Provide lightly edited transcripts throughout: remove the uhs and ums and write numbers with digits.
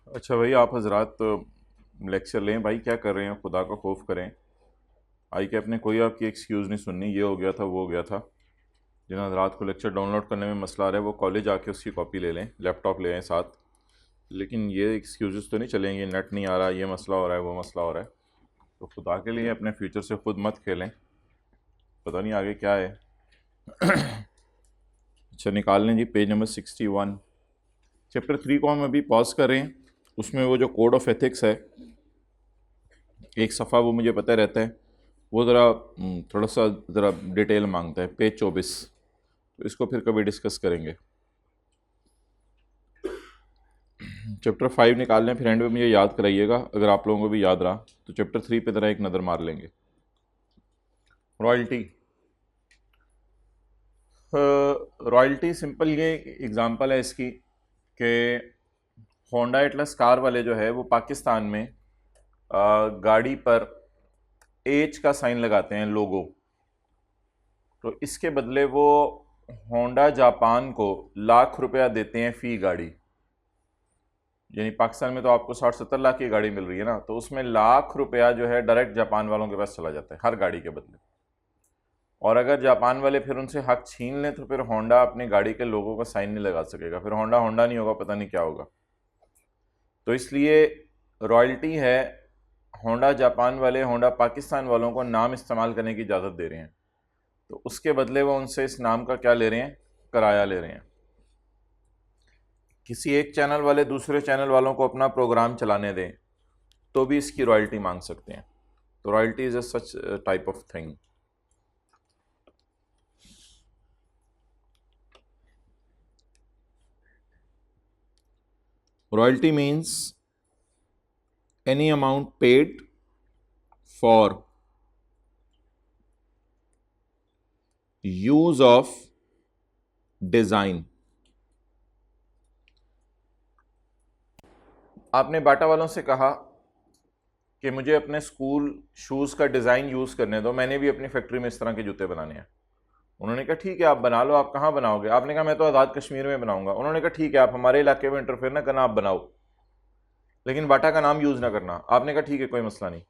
अच्छा भाई, आप हजरात लेक्चर लें भाई, क्या कर रहे हैं? खुदा का खौफ करें। आई कैप ने कोई आपकी एक्सक्यूज़ नहीं सुननी, ये हो गया था वो हो गया था। जिन हजरात को लेक्चर डाउनलोड करने में मसला आ रहा है वो कॉलेज आके उसकी कॉपी ले लें, लैपटॉप ले आएँ साथ। लेकिन ये एक्सक्यूज़ तो नहीं चलेंगे, नेट नहीं आ रहा, ये मसला हो रहा है, वो मसला हो रहा है। तो खुदा के लिए अपने फ्यूचर से खुद मत खेलें, पता नहीं आगे क्या है। अच्छा, निकाल लें जी पेज नंबर 61। चैप्टर 3 को हम अभी पॉज कर रहे हैं। उसमें वो जो कोड ऑफ एथिक्स है, एक सफ़ा वो मुझे पता रहता है, वो ज़रा थोड़ा सा ज़रा डिटेल मांगता है, पेज 24। तो इसको फिर कभी डिस्कस करेंगे। चैप्टर 5 निकाल लें, फिर एंड में मुझे याद कराइएगा, अगर आप लोगों को भी याद रहा तो चैप्टर 3 पे ज़रा एक नज़र मार लेंगे। रॉयल्टी। रॉयल्टी सिंपल ये एग्ज़ाम्पल है इसकी कि होंडा एटलस कार वाले जो है वो पाकिस्तान में गाड़ी पर एच का साइन लगाते हैं, लोगो। तो इसके बदले वो होंडा जापान को लाख रुपया देते हैं फ़ी गाड़ी। यानी पाकिस्तान में तो आपको 60-70 लाख की गाड़ी मिल रही है ना, तो उसमें लाख रुपया जो है डायरेक्ट जापान वालों के पास चला जाता है हर गाड़ी के बदले। और अगर जापान वाले फिर उनसे हक छीन लें तो फिर होंडा अपनी गाड़ी के लोगों का साइन नहीं लगा सकेगा, फिर होंडा होंडा नहीं होगा, पता नहीं क्या होगा। तो इसलिए रॉयल्टी है, होंडा जापान वाले होंडा पाकिस्तान वालों को नाम इस्तेमाल करने की इजाज़त दे रहे हैं, तो उसके बदले वो उनसे इस नाम का क्या ले रहे हैं? किराया ले रहे हैं। किसी एक चैनल वाले दूसरे चैनल वालों को अपना प्रोग्राम चलाने दें तो भी इसकी रॉयल्टी मांग सकते हैं। तो royalty is a such type of thing. Royalty means any amount paid for use of design. आपने बाटा वालों से कहा कि मुझे अपने स्कूल शूज़ का डिज़ाइन यूज़ करने दो, मैंने भी अपनी फैक्ट्री में इस तरह के जूते बनाने हैं। उन्होंने कहा ठीक है आप बना लो, आप कहाँ बनाओगे? आपने कहा मैं तो आज़ाद कश्मीर में बनाऊंगा। उन्होंने कहा ठीक है, आप हमारे इलाके में इंटरफेयर ना करना, आप बनाओ, लेकिन बाटा का नाम यूज़ ना करना। आपने कहा ठीक है कोई मसला नहीं,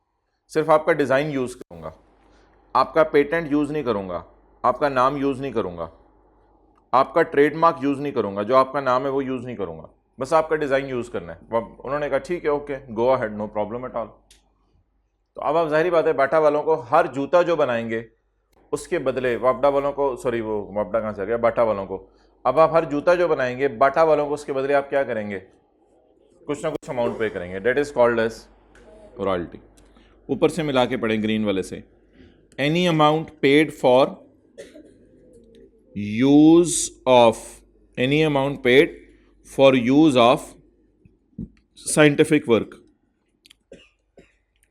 सिर्फ आपका डिज़ाइन यूज़ करूंगा, आपका पेटेंट यूज़ नहीं करूंगा, आपका नाम यूज़ नहीं करूंगा, आपका ट्रेडमार्क यूज़ नहीं करूंगा, जो आपका नाम है वो यूज़ नहीं करूंगा, बस आपका डिज़ाइन यूज़ करना है। उन्होंने कहा ठीक है, okay, go ahead, no problem at all. तो अब आप जाहिर बात है बाटा वालों को हर जूता जो बनाएंगे उसके बदले वापडा वालों को, सॉरी वो वापडा कहाँ से आ गया, बाटा वालों को, अब आप हर जूता जो बनाएंगे बाटा वालों को उसके बदले आप क्या करेंगे? कुछ ना कुछ अमाउंट पे करेंगे। That is called as royalty. ऊपर से मिला के पढ़ें ग्रीन वाले से, any amount paid for use of, any amount paid for use of scientific work,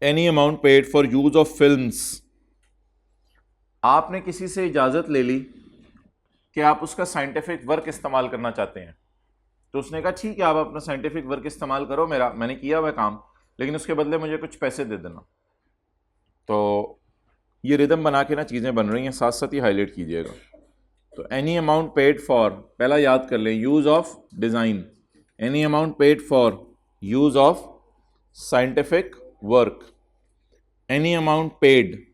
any amount paid for use of films. आपने किसी से इजाजत ले ली कि आप उसका साइंटिफिक वर्क इस्तेमाल करना चाहते हैं, तो उसने कहा ठीक है आप अपना साइंटिफिक वर्क इस्तेमाल करो, मैंने किया हुआ काम, लेकिन उसके बदले मुझे कुछ पैसे दे देना। तो ये रिदम बना के ना चीज़ें बन रही हैं, साथ साथ ही हाईलाइट कीजिएगा। तो एनी अमाउंट पेड फॉर, पहला याद कर लें, use of design, any amount paid for use of scientific work, any amount paid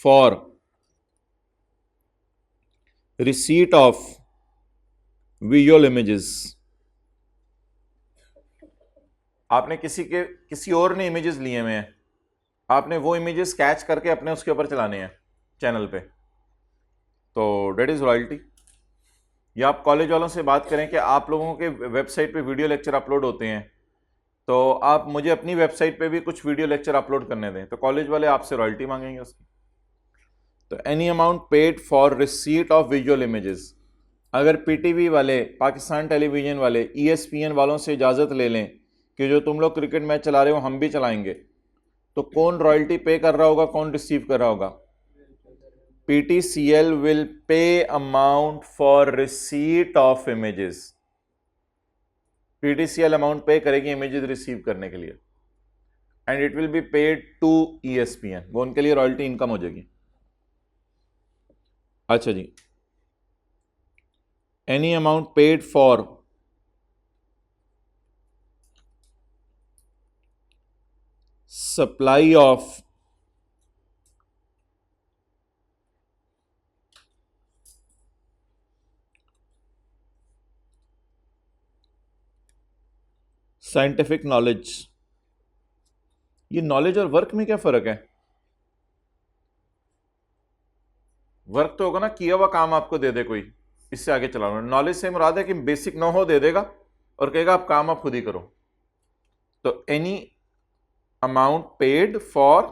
for receipt of visual images. आपने किसी और ने इमेजेस लिए हुए हैं, आपने वो इमेजेस कैच करके अपने उसके ऊपर चलाने हैं चैनल पे, तो डेट इज़ रॉयल्टी। या आप कॉलेज वालों से बात करें कि आप लोगों के वेबसाइट पे वीडियो लेक्चर अपलोड होते हैं, तो आप मुझे अपनी वेबसाइट पे भी कुछ वीडियो लेक्चर अपलोड करने दें, तो कॉलेज वाले आपसे रॉयल्टी मांगेंगे उसकी। तो any amount paid for receipt of visual images. अगर पीटीवी वाले, पाकिस्तान टेलीविजन वाले, ईएसपीएन वालों से इजाज़त ले लें कि जो तुम लोग क्रिकेट मैच चला रहे हो हम भी चलाएंगे, तो कौन रॉयल्टी पे कर रहा होगा, कौन रिसीव कर रहा होगा? PTCL will pay amount for receipt of images। PTCL amount पे करेगी इमेजेस रिसीव करने के लिए, and it will be paid to ESPN, वो उनके लिए रॉयल्टी इनकम हो जाएगी। अच्छा जी, any amount paid for supply of scientific knowledge. ये नॉलेज और वर्क में क्या फर्क है? वर्क तो होगा ना, किया हुआ काम आपको दे दे कोई, इससे आगे चला। नॉलेज से मुराद है कि बेसिक नो हो दे देगा और कहेगा आप काम आप खुद ही करो। तो एनी अमाउंट पेड फॉर,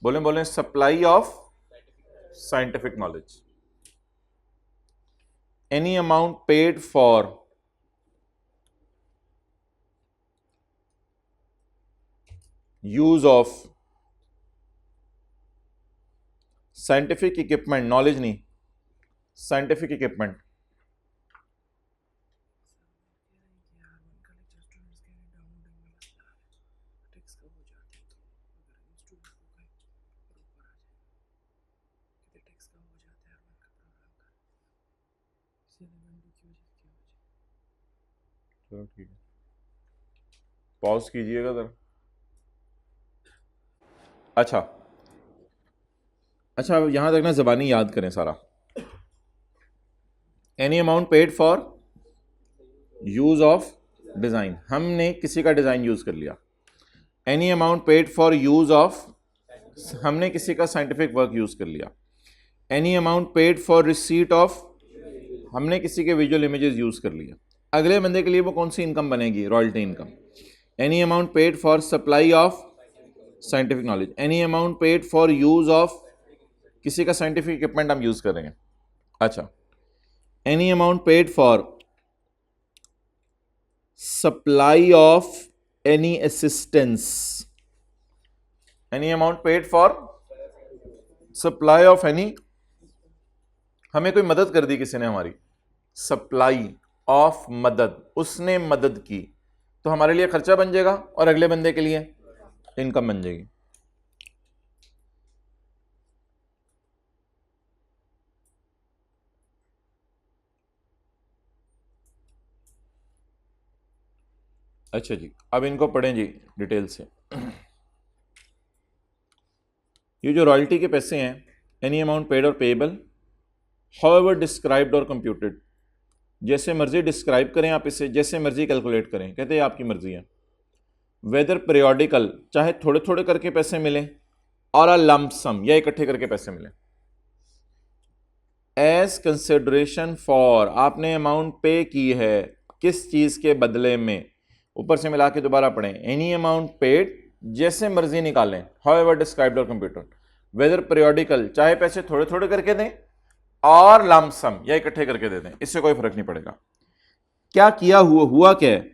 बोले बोले supply of scientific knowledge. Any amount paid for use of scientific equipment, knowledge नहीं, साइंटिफिक इक्विपमेंट। चलो ठीक है, पॉज कीजिएगा जरा। अच्छा अच्छा, यहां तक ना ज़बानी याद करें सारा। Any amount paid for use of design, हमने किसी का डिज़ाइन यूज़ कर लिया। Any amount paid for use of, हमने किसी का साइंटिफिक वर्क यूज़ कर लिया। Any amount paid for receipt of, हमने किसी के विजुअल इमेजेस यूज़ कर लिया। अगले बंदे के लिए वो कौन सी इनकम बनेगी? Royalty income. Any amount paid for supply of scientific knowledge. Any amount paid for use of, किसी का साइंटिफिक इक्विपमेंट हम यूज़ कर रहे हैं। अच्छा, any amount paid for supply of any assistance. Any amount paid for supply of any, हमें कोई मदद कर दी किसी ने हमारी, सप्लाई ऑफ मदद, उसने मदद की, तो हमारे लिए खर्चा बन जाएगा और अगले बंदे के लिए इनकम बन जाएगी। अच्छा जी, अब इनको पढ़ें जी डिटेल से। ये जो रॉयल्टी के पैसे हैं, एनी अमाउंट पेड और पेएबल, हाउएवर डिस्क्राइब्ड और कंप्यूटेड, जैसे मर्जी डिस्क्राइब करें आप इसे, जैसे मर्जी कैलकुलेट करें, कहते हैं आपकी मर्जी है। वेदर पीरियोडिकल, चाहे थोड़े थोड़े करके पैसे मिले, और अ लंप सम, या इकट्ठे करके पैसे मिले। एज कंसिडरेशन फॉर, आपने अमाउंट पे की है किस चीज के बदले में, ऊपर से मिला के दोबारा पढ़ें। एनी अमाउंट पेड, जैसे मर्जी निकालें, हाउएवर डिस्क्राइब्ड और कंप्यूटर। वेदर पीरियोडिकल, चाहे पैसे थोड़े थोड़े करके दें, और लंप सम, या इकट्ठे करके दे दें, इससे कोई फर्क नहीं पड़ेगा। क्या किया हुआ क्या है?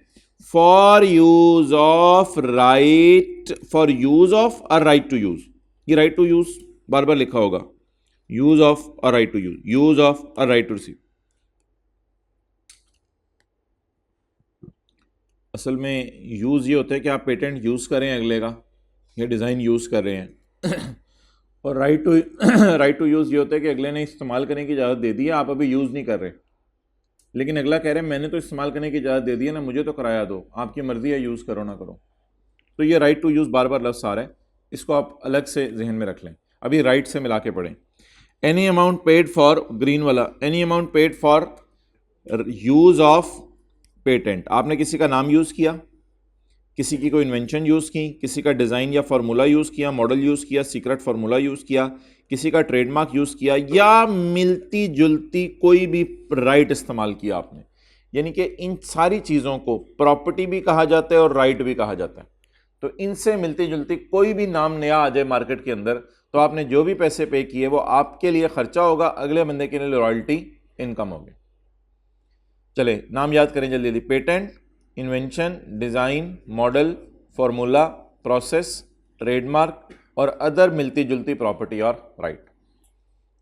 For use of right, for use of a right to use, ये राइट टू यूज बार बार लिखा होगा, use of a right to use, use of a right to receive. असल में यूज ये होता है कि आप पेटेंट यूज करें अगले का, या डिजाइन यूज कर रहे हैं। और right to right to use ये होता है कि अगले ने इस्तेमाल करने की इजाजत दे दी है, आप अभी यूज नहीं कर रहे, लेकिन अगला कह रहे हैं मैंने तो इस्तेमाल करने की इजाज़त दे दी है ना, मुझे तो किराया दो, आपकी मर्जी है यूज़ करो ना करो। तो ये राइट टू यूज़ बार बार लफ्ज़ आ रहा है, इसको आप अलग से जहन में रख लें। अभी राइट से मिला के पढ़ें। Any amount paid for, green वाला, any amount paid for use of patent, आपने किसी का नाम यूज़ किया, किसी की कोई इन्वेंशन यूज़ की, किसी का डिज़ाइन या फार्मूला यूज़ किया, मॉडल यूज़ किया, सीक्रेट फार्मूला यूज़ किया, किसी का ट्रेडमार्क यूज़ किया, या मिलती जुलती कोई भी राइट इस्तेमाल किया आपने। यानी कि इन सारी चीज़ों को प्रॉपर्टी भी कहा जाता है और राइट भी कहा जाता है। तो इनसे मिलती जुलती कोई भी नाम नया आ जाए मार्केट के अंदर, तो आपने जो भी पैसे पे किए वो आपके लिए खर्चा होगा, अगले बंदे के लिए रॉयल्टी इनकम होगी। चले नाम याद करें जल्दी जल्दी। Patent, invention, design, model, formula, process, trademark और अदर मिलती जुलती property or right.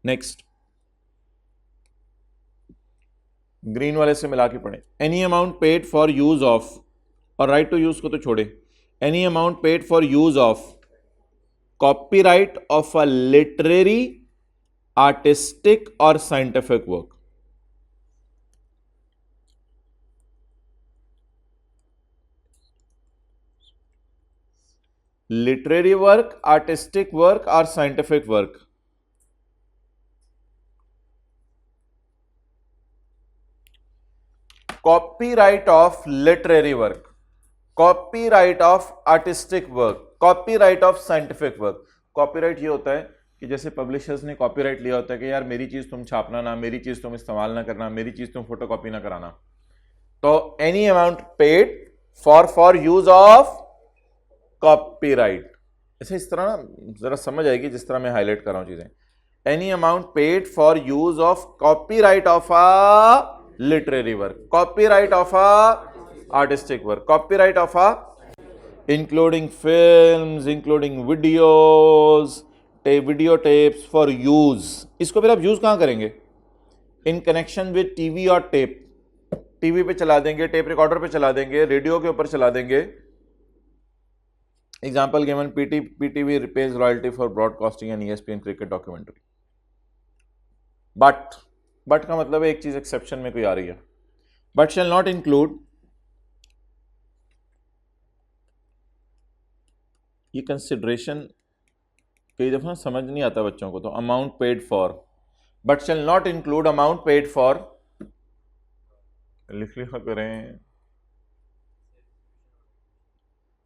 Next, green वाले से मिला के पढ़ें। Any amount paid for use of, और राइट टू यूज को तो छोड़े, any amount paid for use of copyright of a literary, artistic और scientific work. Literary work, artistic work और scientific work? Copyright of literary work, copyright of artistic work, copyright of scientific work. Copyright ये होता है कि जैसे publishers ने copyright लिया होता है कि यार मेरी चीज तुम छापना ना, मेरी चीज तुम इस्तेमाल ना करना, मेरी चीज तुम फोटोकॉपी ना कराना। तो any amount paid for use of copyright, ऐसे इस तरह ना जरा समझ आएगी जिस तरह मैं हाईलाइट कर रहा हूं चीजें। Any amount paid for use of copyright of a literary work, copyright of a artistic work, copyright of a including films, including videos, video tapes for use. इसको फिर आप यूज कहां करेंगे? इन कनेक्शन विद टीवी और tape, TV पे चला देंगे, tape recorder पे चला देंगे, रेडियो के ऊपर चला देंगे। Example given, PTV pays royalty for broadcasting and ESPN cricket documentary. But का मतलब है एक चीज एक्सेप्शन में कोई आ रही है। बट शैल नॉट इंक्लूड, ये कंसिडरेशन कई दफा समझ नहीं आता बच्चों को, तो amount paid for, but shall not include amount paid for, लिख लिखा करें,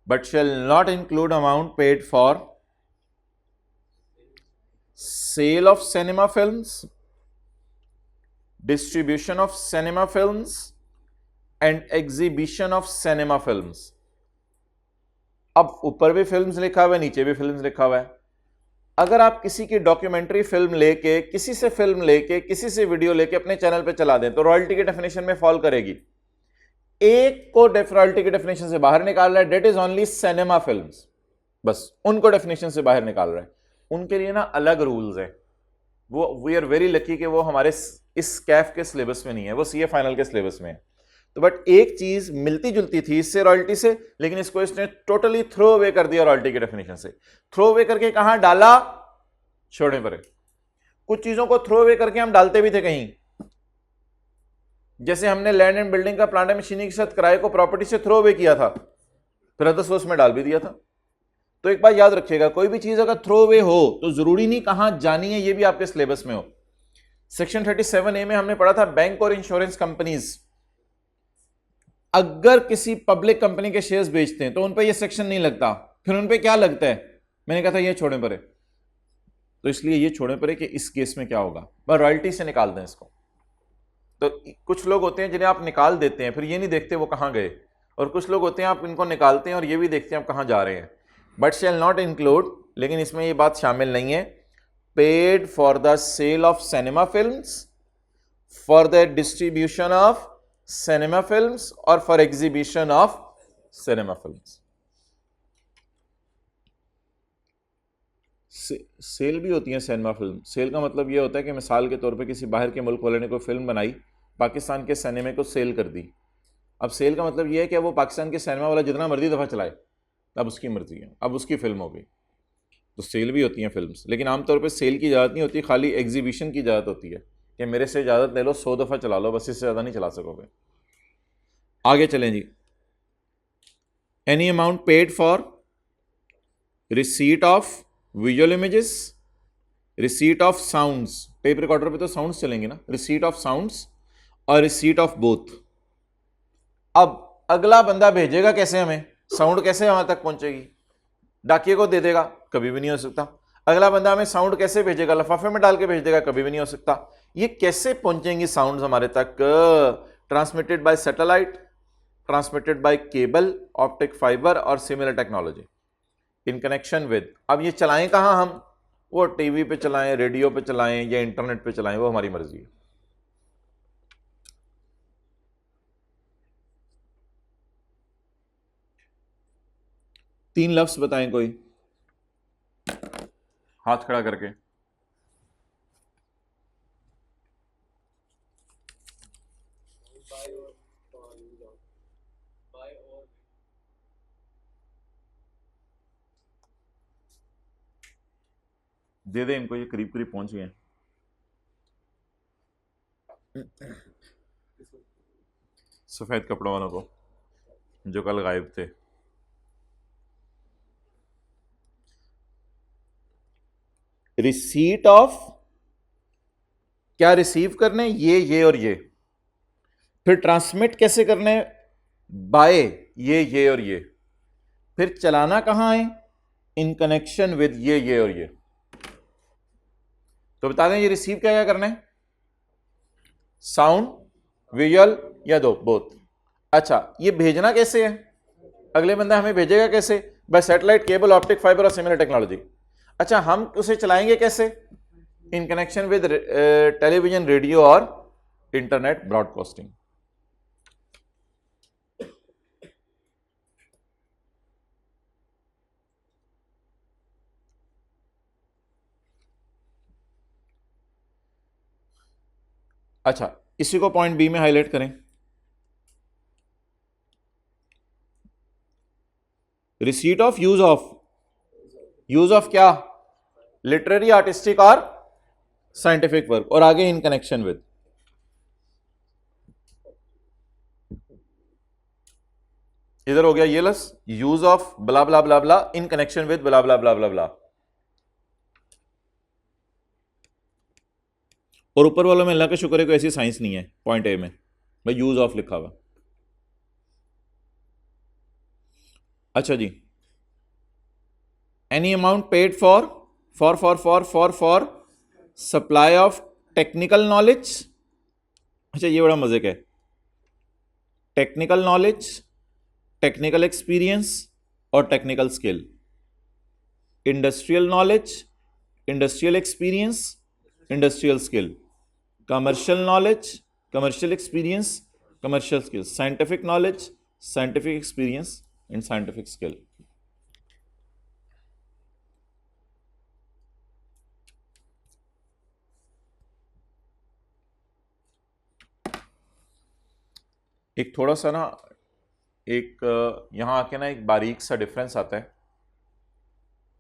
but shall not include amount paid for sale of cinema films, distribution of cinema films and exhibition of cinema films। अब ऊपर भी फिल्म्स लिखा हुआ है, नीचे भी फिल्म्स लिखा हुआ है। अगर आप किसी की डॉक्यूमेंट्री फिल्म लेके, किसी से फिल्म लेके, किसी से वीडियो लेके अपने चैनल पे चला दें तो रॉयल्टी की डेफिनेशन में फॉल करेगी। एक को रॉयल्टी की डेफिनेशन से बाहर निकाल रहा है, that is only cinema films, बस उनको डेफिनेशन से बाहर निकाल रहा है। उनके लिए ना अलग रूल्स हैं, वो वी आर वेरी लकी कि वो हमारे इस कैफ के सिलेबस में नहीं है, वो सीए फाइनल के सिलेबस में है। तो बट एक चीज मिलती जुलती थी इससे रॉयल्टी से, लेकिन इसको इसने टोटली थ्रो अवे कर दिया रॉयल्टी की डेफिनेशन से। थ्रो अवे करके कहां डाला? छोड़ने पर। कुछ चीजों को थ्रो अवे करके हम डालते भी थे कहीं, जैसे हमने लैंड एंड बिल्डिंग का प्लांट मशीनरी के साथ किराए को प्रॉपर्टी से थ्रो अवे किया था, फिर अदर सोर्स में डाल भी दिया था। तो एक बात याद रखिएगा, कोई भी चीज अगर थ्रो अवे हो तो जरूरी नहीं कहां जानी है ये भी आपके सिलेबस में हो। सेक्शन 37A में हमने पढ़ा था बैंक और इंश्योरेंस कंपनीज अगर किसी पब्लिक कंपनी के शेयर्स बेचते हैं तो उन पर यह सेक्शन नहीं लगता, फिर उन पर क्या लगता है? मैंने कहा था ये छोड़ने पर है, तो इसलिए ये छोड़ने पर है कि इस केस में क्या होगा, बस रॉयल्टी से निकाल दें इसको। तो कुछ लोग होते हैं जिन्हें आप निकाल देते हैं, फिर ये नहीं देखते वो कहां गए, और कुछ लोग होते हैं आप इनको निकालते हैं और ये भी देखते हैं आप कहां जा रहे हैं। बट शैल नॉट इंक्लूड, लेकिन इसमें ये बात शामिल नहीं है, paid for the sale of cinema films, for the distribution of cinema films और for exhibition of cinema films. Sale भी होती है सिनेमा फिल्म। सेल का मतलब ये होता है कि मिसाल के तौर पे किसी बाहर के मुल्क वाले ने कोई फिल्म बनाई, पाकिस्तान के सिनेमा को सेल कर दी। अब सेल का मतलब ये है कि वो पाकिस्तान के सिनेमा वाला जितना मर्जी दफ़ा चलाए, अब उसकी मर्जी है, अब उसकी फिल्म हो गई। तो सेल भी होती हैं फिल्म्स, लेकिन आमतौर पे सेल की इजाज़त नहीं होती, खाली एग्जीबिशन की इजाज़त होती है कि मेरे से इजाज़त ले लो, 100 दफ़ा चला लो, बस इससे ज़्यादा नहीं चला सकोगे। आगे चलें जी। Any amount paid for receipt of visual images, receipt of sounds, tape recorder पे तो साउंड्स चलेंगे ना, receipt of sounds or receipt of both. अब अगला बंदा भेजेगा कैसे हमें, साउंड कैसे वहां तक पहुंचेगी? डाकिए को दे देगा? कभी भी नहीं हो सकता। अगला बंदा हमें साउंड कैसे भेजेगा? लिफाफे में डाल के भेज देगा? कभी भी नहीं हो सकता। ये कैसे पहुंचेंगी साउंड्स हमारे तक? Transmitted by satellite, transmitted by cable, optic fibre और similar technology in connection with. अब ये चलाएं कहां हम? वो टीवी पे चलाएं, रेडियो पे चलाएं या इंटरनेट पे चलाएं, वो हमारी मर्जी है। तीन लफ्ज बताएं कोई, हाथ खड़ा करके। दे दे इनको, ये करीब करीब पहुंच गए। सफेद कपड़ों वालों को जो कल गायब थे। रिसीट ऑफ, क्या रिसीव करने, ये और ये, फिर ट्रांसमिट कैसे करने, बाय ये और ये, फिर चलाना कहां है, इन कनेक्शन विद ये और ये। तो बता दें ये रिसीव क्या क्या करना है, साउंड, विजुअल या दो, बोथ। अच्छा, ये भेजना कैसे है, अगले बंदा हमें भेजेगा कैसे, by satellite, cable, optic fibre और सिमिलर टेक्नोलॉजी। अच्छा, हम उसे चलाएंगे कैसे, in connection with television, radio और इंटरनेट ब्रॉडकास्टिंग। अच्छा, इसी को पॉइंट बी में हाईलाइट करें, रिसीट ऑफ, यूज ऑफ क्या, लिटरेरी, आर्टिस्टिक और साइंटिफिक वर्क, और आगे इन कनेक्शन विद। इधर हो गया ये लस, use of blah blah blah blah, in connection with blah blah blah blah blah. और ऊपर वालों में अल्लाह का शुक्र है कोई ऐसी साइंस नहीं है, पॉइंट ए में भाई यूज ऑफ लिखा हुआ। अच्छा जी, any amount paid for supply of technical knowledge. अच्छा, ये बड़ा मजे का है, technical knowledge, technical experience or technical skill, industrial knowledge, industrial experience, industrial skill, commercial knowledge, commercial experience, commercial skill, scientific knowledge, scientific experience and scientific skill. एक थोड़ा सा ना, एक यहां आके ना एक बारीक सा डिफरेंस आता है,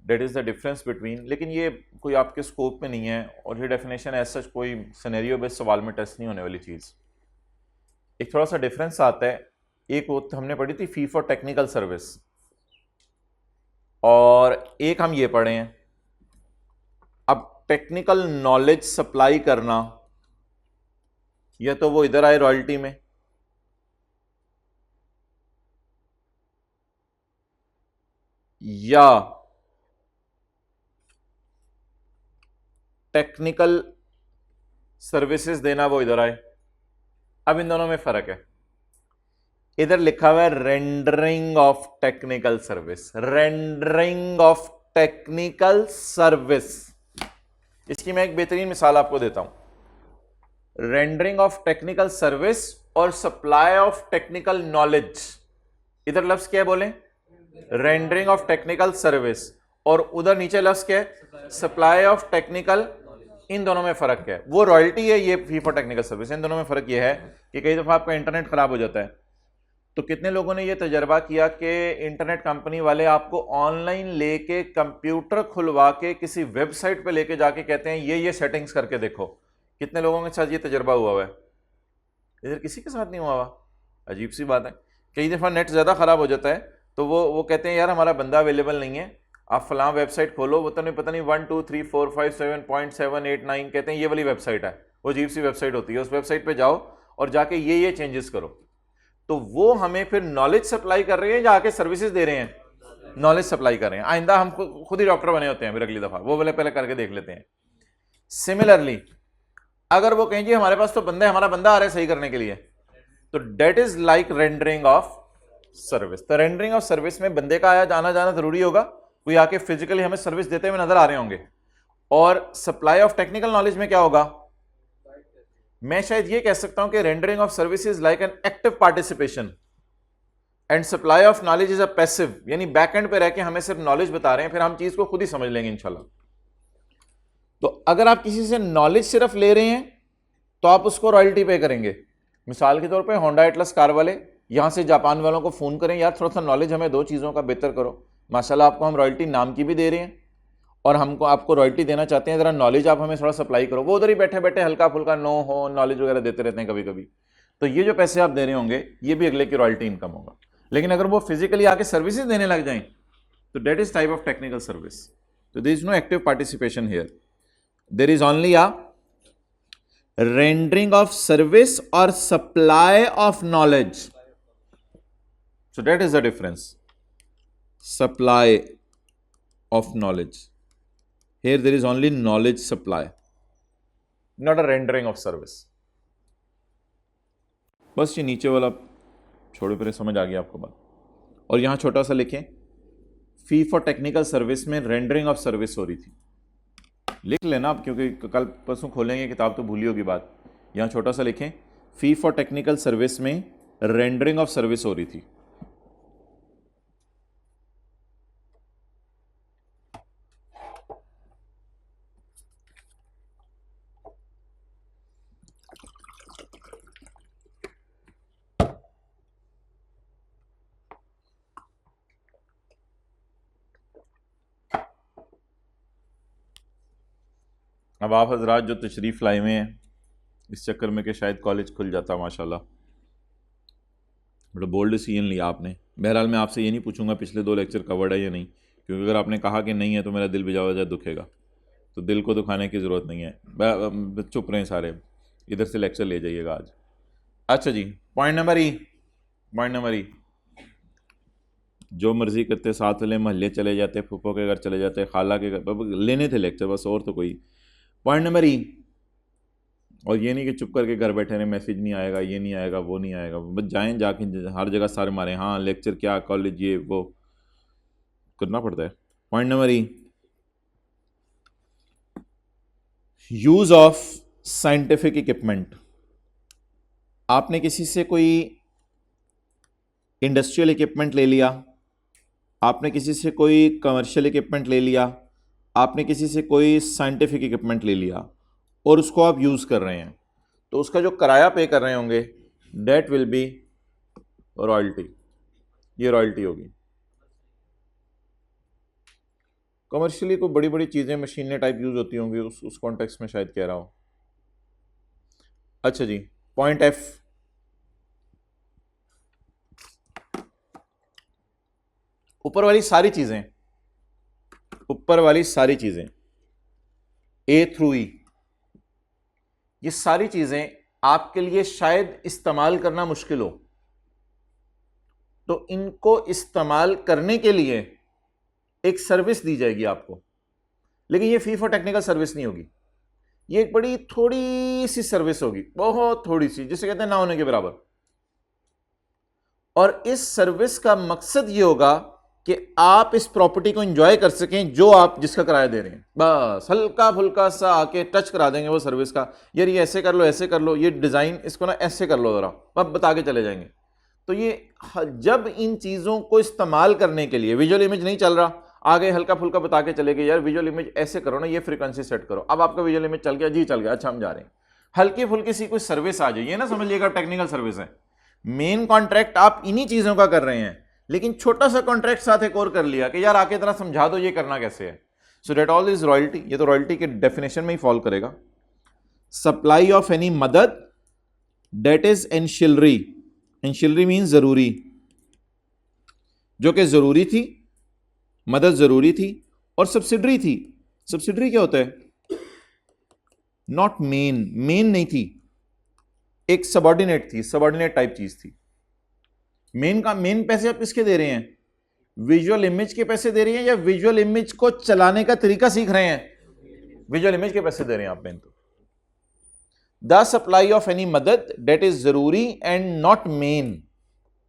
that is the difference between, लेकिन ये कोई आपके स्कोप में नहीं है और ये डेफिनेशन एज सच कोई सिनेरियो बेस्ड सवाल में टेस्ट नहीं होने वाली चीज़। एक थोड़ा सा डिफरेंस आता है, एक वो हमने पढ़ी थी फी फॉर टेक्निकल सर्विस, और एक हम ये पढ़े हैं अब टेक्निकल नॉलेज सप्लाई करना, या तो वो इधर आए रॉयल्टी में, या टेक्निकल सर्विसेज देना वो इधर आए। अब इन दोनों में फर्क है, इधर लिखा हुआ है rendering of technical service, rendering of technical service. इसकी मैं एक बेहतरीन मिसाल आपको देता हूं, रेंडरिंग ऑफ टेक्निकल सर्विस और सप्लाई ऑफ टेक्निकल नॉलेज। इधर लफ्ज क्या है बोले, रेंडरिंग ऑफ टेक्निकल सर्विस, और उधर नीचे लफ्ज क्या है, सप्लाई ऑफ टेक्निकल। इन दोनों में फर्क क्या है, वो रॉयल्टी है, ये फी फॉर टेक्निकल सर्विस। इन दोनों में फर्क ये है कि कई दफा आपका इंटरनेट खराब हो जाता है, तो कितने लोगों ने ये तजर्बा किया कि इंटरनेट कंपनी वाले आपको ऑनलाइन लेके कंप्यूटर खुलवा के किसी वेबसाइट पे लेके जाके कहते हैं ये सेटिंग्स करके देखो। कितने लोगों के साथ ये तजर्बा हुआ है, इधर किसी के साथ नहीं हुआ। अजीब सी बात है, कई दफ़ा नेट ज़्यादा ख़राब हो जाता है तो वो कहते हैं यार हमारा बंदा अवेलेबल नहीं है, आप फलां वेबसाइट खोलो, वो तो नहीं पता नहीं 1 2 3 4 5 7.7 8 9 कहते हैं ये वाली वेबसाइट है, वो अजीब सी वेबसाइट होती है, उस वेबसाइट पे जाओ और जाके ये चेंजेस करो। तो वो हमें फिर नॉलेज सप्लाई कर रहे हैं या आके सर्विसेज दे रहे हैं, नॉलेज सप्लाई कर रहे हैं। आइंदा हम खुद ही डॉक्टर बने होते हैं, फिर अगली दफ़ा वो वाले पहले करके देख लेते हैं। सिमिलरली अगर वो कहें जी हमारे पास तो बंदा है, हमारा बंदा आ रहा है सही करने के लिए, तो that is like rendering of service. तो रेंडरिंग ऑफ सर्विस में बंदे का आया जाना जाना जरूरी होगा, कोई आके फिजिकली हमें सर्विस देते हुए नजर आ रहे होंगे। और सप्लाई ऑफ टेक्निकल नॉलेज में क्या होगा, मैं शायद ये कह सकता हूं कि rendering of service is like an active participation and supply of knowledge is a passive, यानी बैक एंड पे रह के हमें सिर्फ नॉलेज बता रहे हैं, फिर हम चीज को खुद ही समझ लेंगे इंशाल्लाह। तो अगर आप किसी से नॉलेज सिर्फ ले रहे हैं तो आप उसको रॉयल्टी पे करेंगे। मिसाल के तौर पे होंडा एटलस कार वाले यहाँ से जापान वालों को फ़ोन करें, यार थोड़ा सा नॉलेज हमें दो चीज़ों का बेहतर करो, माशाल्लाह आपको हम रॉयल्टी नाम की भी दे रहे हैं और हमको आपको रॉयल्टी देना चाहते हैं, ज़रा नॉलेज आप हमें थोड़ा सप्लाई करो। वो उधर ही बैठे बैठे हल्का फुल्का नो हो नॉलेज वगैरह देते रहते हैं कभी कभी, तो ये जो पैसे आप दे रहे होंगे ये भी अगले की रॉयल्टी इनकम होगा। लेकिन अगर वो फिजिकली आके सर्विसेज देने लग जाएं तो that is type of technical service, तो there is no active participation here. There is only a rendering of service or supply of knowledge. So that is the difference. Supply of knowledge. Here there is only knowledge supply, not a rendering of service. बस ये नीचे वाला छोड़ो, फिर समझ आ गया आपको बात। और यहाँ छोटा सा लिखें, फी फॉर टेक्निकल सर्विस में रेंडरिंग ऑफ सर्विस हो रही थी। लिख लेना आप, क्योंकि कल परसों खोलेंगे किताब तो भूली होगी बात। यहाँ छोटा सा लिखें, फी फॉर टेक्निकल सर्विस में रेंडरिंग ऑफ सर्विस हो रही थी। अब आप हजरात जो तशरीफ़ लाए हुए हैं इस चक्कर में कि शायद कॉलेज खुल जाता, माशाल्लाह बड़ा बोल्ड डिसीजन लिया आपने। बहरहाल मैं आपसे ये नहीं पूछूंगा पिछले 2 लेक्चर कवर्ड है या नहीं, क्योंकि अगर आपने कहा कि नहीं है तो मेरा दिल बेजा वजह दुखेगा, तो दिल को दुखाने की ज़रूरत नहीं है। चुप रहें सारे, इधर से लेक्चर ले जाइएगा आज। अच्छा जी, पॉइंट नंबर ई, जो मर्ज़ी करते, साथ वाले महल्ले चले जाते, फूफो के घर चले जाते, खाला के घर, लेने थे लेक्चर बस, और तो कोई। पॉइंट नंबर ई, और ये नहीं कि चुप करके घर बैठे रहे, मैसेज नहीं आएगा, ये नहीं आएगा, वो नहीं आएगा, बस जाएं जाके हर जगह सारे मारे, हाँ लेक्चर क्या, कॉलेज ये वो करना पड़ता है। Point number E, use of scientific equipment. आपने किसी से कोई इंडस्ट्रियल इक्विपमेंट ले लिया, आपने किसी से कोई कमर्शियल इक्विपमेंट ले लिया, आपने किसी से कोई साइंटिफिक इक्विपमेंट ले लिया और उसको आप यूज़ कर रहे हैं, तो उसका जो किराया पे कर रहे होंगे डेट विल बी रॉयल्टी। ये रॉयल्टी होगी। कमर्शियली कोई बड़ी बड़ी चीज़ें मशीनें टाइप यूज़ होती होंगी, उस कॉन्टेक्स्ट में शायद कह रहा हो। अच्छा जी, पॉइंट एफ, ऊपर वाली सारी चीज़ें ए थ्रू ई, ये सारी चीज़ें आपके लिए शायद इस्तेमाल करना मुश्किल हो, तो इनको इस्तेमाल करने के लिए एक सर्विस दी जाएगी आपको। लेकिन ये फी फॉर टेक्निकल सर्विस नहीं होगी, ये एक बड़ी थोड़ी सी सर्विस होगी, बहुत थोड़ी सी, जिसे कहते हैं ना होने के बराबर। और इस सर्विस का मकसद ये होगा कि आप इस प्रॉपर्टी को एंजॉय कर सकें जो आप जिसका किराया दे रहे हैं। बस हल्का फुल्का सा आके टच करा देंगे वो सर्विस का, यार ये ऐसे कर लो, ऐसे कर लो, ये डिज़ाइन इसको ना ऐसे कर लो ज़रा, अब बता के चले जाएंगे। तो ये जब इन चीज़ों को इस्तेमाल करने के लिए विजुअल इमेज नहीं चल रहा, आगे हल्का फुल्का बता के चले गए, यार विजुअल इमेज ऐसे करो ना, ये फ्रीक्वेंसी सेट करो, अब आपका विजुअल इमेज चल गया जी, चल गया, अच्छा हम जा रहे हैं। हल्की फुल्की सी कोई सर्विस आ जाए, ये ना समझिएगा टेक्निकल सर्विस है। मेन कॉन्ट्रैक्ट आप इन्हीं चीज़ों का कर रहे हैं, लेकिन छोटा सा कॉन्ट्रैक्ट साथ एक और कर लिया कि यार आके तरह समझा दो ये करना कैसे है। सो डेट ऑल इज रॉयल्टी, ये तो रॉयल्टी के डेफिनेशन में ही फॉल करेगा। सप्लाई ऑफ एनी मदद, डेट इज एंशिलरी। एंशिलरी मीन जरूरी, जो कि जरूरी थी, मदद जरूरी थी, और सब्सिडरी थी। सब्सिडरी क्या होता है? नॉट मेन, मेन नहीं थी, एक सबॉर्डिनेट थी, सबॉर्डिनेट टाइप चीज थी। मेन का मेन पैसे आप किसके दे रहे हैं? विजुअल इमेज के पैसे दे रहे हैं, या विजुअल इमेज को चलाने का तरीका सीख रहे हैं? विजुअल इमेज के पैसे दे रहे हैं आप मेन। तो द सप्लाई ऑफ एनी मदद डेट इज जरूरी and not main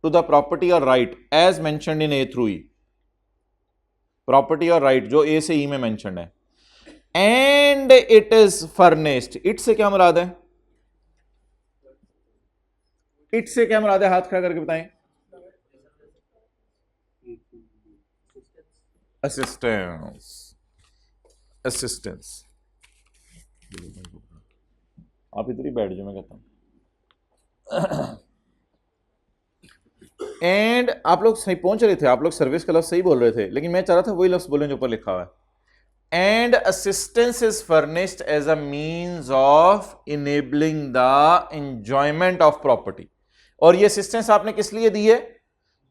to the property or right as mentioned in A through E. Property or right जो ए से ई में मेंशन्ड है। And it is furnished, it से क्या मुराद है? इट से क्या मुराद है? हाथ खड़ा करके बताएं। Assistance, assistance. आप इधर ही बैठ जाओ, मैं कहता हूं। एंड आप लोग सही पहुंच रहे थे, आप लोग सर्विस का लफ्ज सही बोल रहे थे, लेकिन मैं चाह रहा था वही लफ्ज बोलें जो ऊपर लिखा हुआ है। And assistance is furnished as a means of enabling the enjoyment of property. और ये असिस्टेंस आपने किस लिए दी है?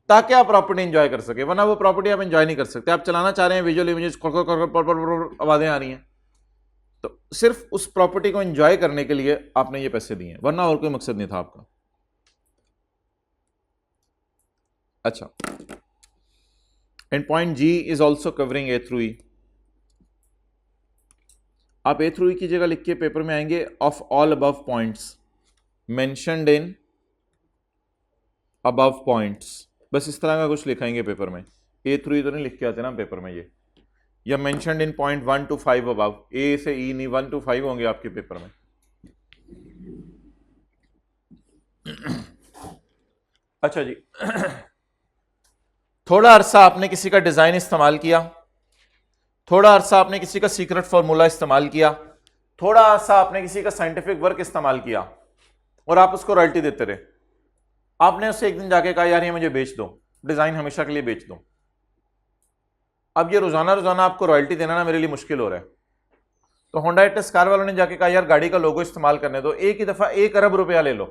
ताकि आप प्रॉपर्टी एंजॉय कर सके, वरना वो प्रॉपर्टी आप एंजॉय नहीं कर सकते। आप चलाना चाह रहे हैं विजुअल इमेजेस, आवाजें आ रही हैं, तो सिर्फ उस प्रॉपर्टी को एंजॉय करने के लिए आपने ये पैसे दिए, वरना और कोई मकसद नहीं था आपका। अच्छा, and point G is also covering A through E. आप ए थ्रू ई की जगह लिख के पेपर में आएंगे of all above points mentioned in above points, बस इस तरह का कुछ लिखाएंगे पेपर में। ए थ्रू ई तो नहीं लिख के आते ना पेपर में ये, या mentioned in point 1 to 5 above, A से ई नहीं 1 to 5 होंगे आपके पेपर में। अच्छा जी, थोड़ा अरसा आपने किसी का डिजाइन इस्तेमाल किया, थोड़ा अरसा आपने किसी का सीक्रेट फॉर्मूला इस्तेमाल किया, थोड़ा अरसा आपने किसी का साइंटिफिक वर्क इस्तेमाल किया और आप उसको रॉयल्टी देते रहे। आपने उससे एक दिन जाके कहा यार ये मुझे बेच दो, डिजाइन हमेशा के लिए बेच दो। अब ये रोजाना रोजाना आपको रॉयल्टी देना ना मेरे लिए मुश्किल हो रहा है। तो होंडा एटिस कार वालों ने जाके कहा यार गाड़ी का लोगो इस्तेमाल करने दो, एक ही दफा 1 अरब रुपया ले लो।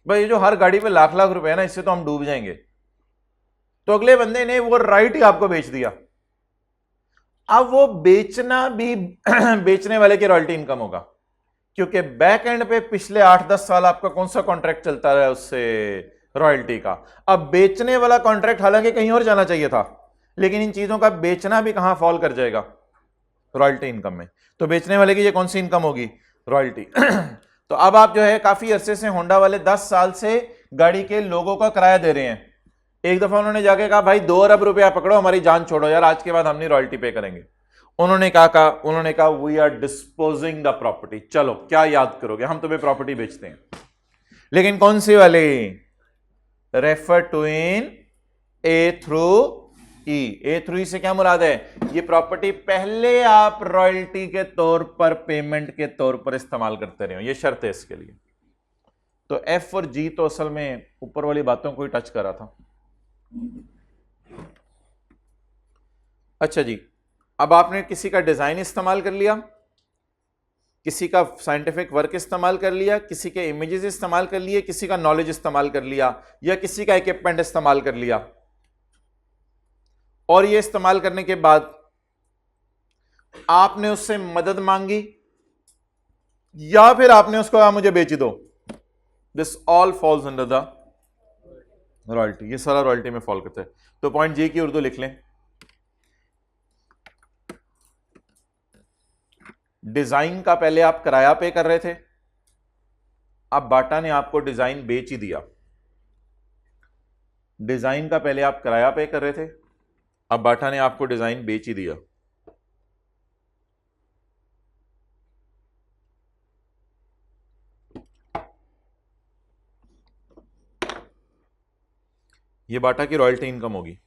भाई ये जो हर गाड़ी पे लाख लाख रुपए है ना, इससे तो हम डूब जाएंगे। तो अगले बंदे ने वो राइट ही आपको बेच दिया। अब वो बेचना भी बेचने वाले की रॉयल्टी इनकम होगा, क्योंकि बैक एंड पे पिछले 8-10 साल आपका कौन सा कॉन्ट्रैक्ट चलता रहा है उससे रॉयल्टी का। अब बेचने वाला कॉन्ट्रैक्ट हालांकि कहीं और जाना चाहिए था, लेकिन इन चीजों का बेचना भी कहां फॉल कर जाएगा, रॉयल्टी इनकम में। तो बेचने वाले की ये कौन सी इनकम होगी, रॉयल्टी। तो अब आप जो है काफी अरसे से होंडा वाले 10 साल से गाड़ी के लोगों का किराया दे रहे हैं। एक दफा उन्होंने जाके कहा भाई 2 अरब रुपया पकड़ो, हमारी जान छोड़ो यार, आज के बाद हम नहीं रॉयल्टी पे करेंगे। उन्होंने कहा we are disposing the property. चलो क्या याद करोगे, हम तुम्हें प्रॉपर्टी बेचते हैं, लेकिन कौन सी वाली, refer to in A through E. A through E से क्या मुराद है, ये प्रॉपर्टी पहले आप रॉयल्टी के तौर पर, पेमेंट के तौर पर इस्तेमाल करते रहे हो, ये शर्त है इसके लिए। तो एफ और जी तो असल में ऊपर वाली बातों को ही टच कर रहा था। अच्छा जी, अब आपने किसी का डिजाइन इस्तेमाल कर लिया, किसी का साइंटिफिक वर्क इस्तेमाल कर लिया, किसी के इमेजेस इस्तेमाल कर लिए, किसी का नॉलेज इस्तेमाल कर लिया, या किसी का इक्विपमेंट इस्तेमाल कर लिया, और ये इस्तेमाल करने के बाद आपने उससे मदद मांगी, या फिर आपने उसको कहा मुझे बेच दो। This all falls under the royalty, ये सारा रॉयल्टी में फॉल करता है। तो पॉइंट जी की उर्दू लिख लें, डिजाइन का पहले आप किराया पे कर रहे थे, अब बाटा ने आपको डिजाइन बेच ही दिया। डिजाइन का पहले आप किराया पे कर रहे थे, अब बाटा ने आपको डिजाइन बेच ही दिया। ये बाटा की रॉयल्टी इनकम होगी।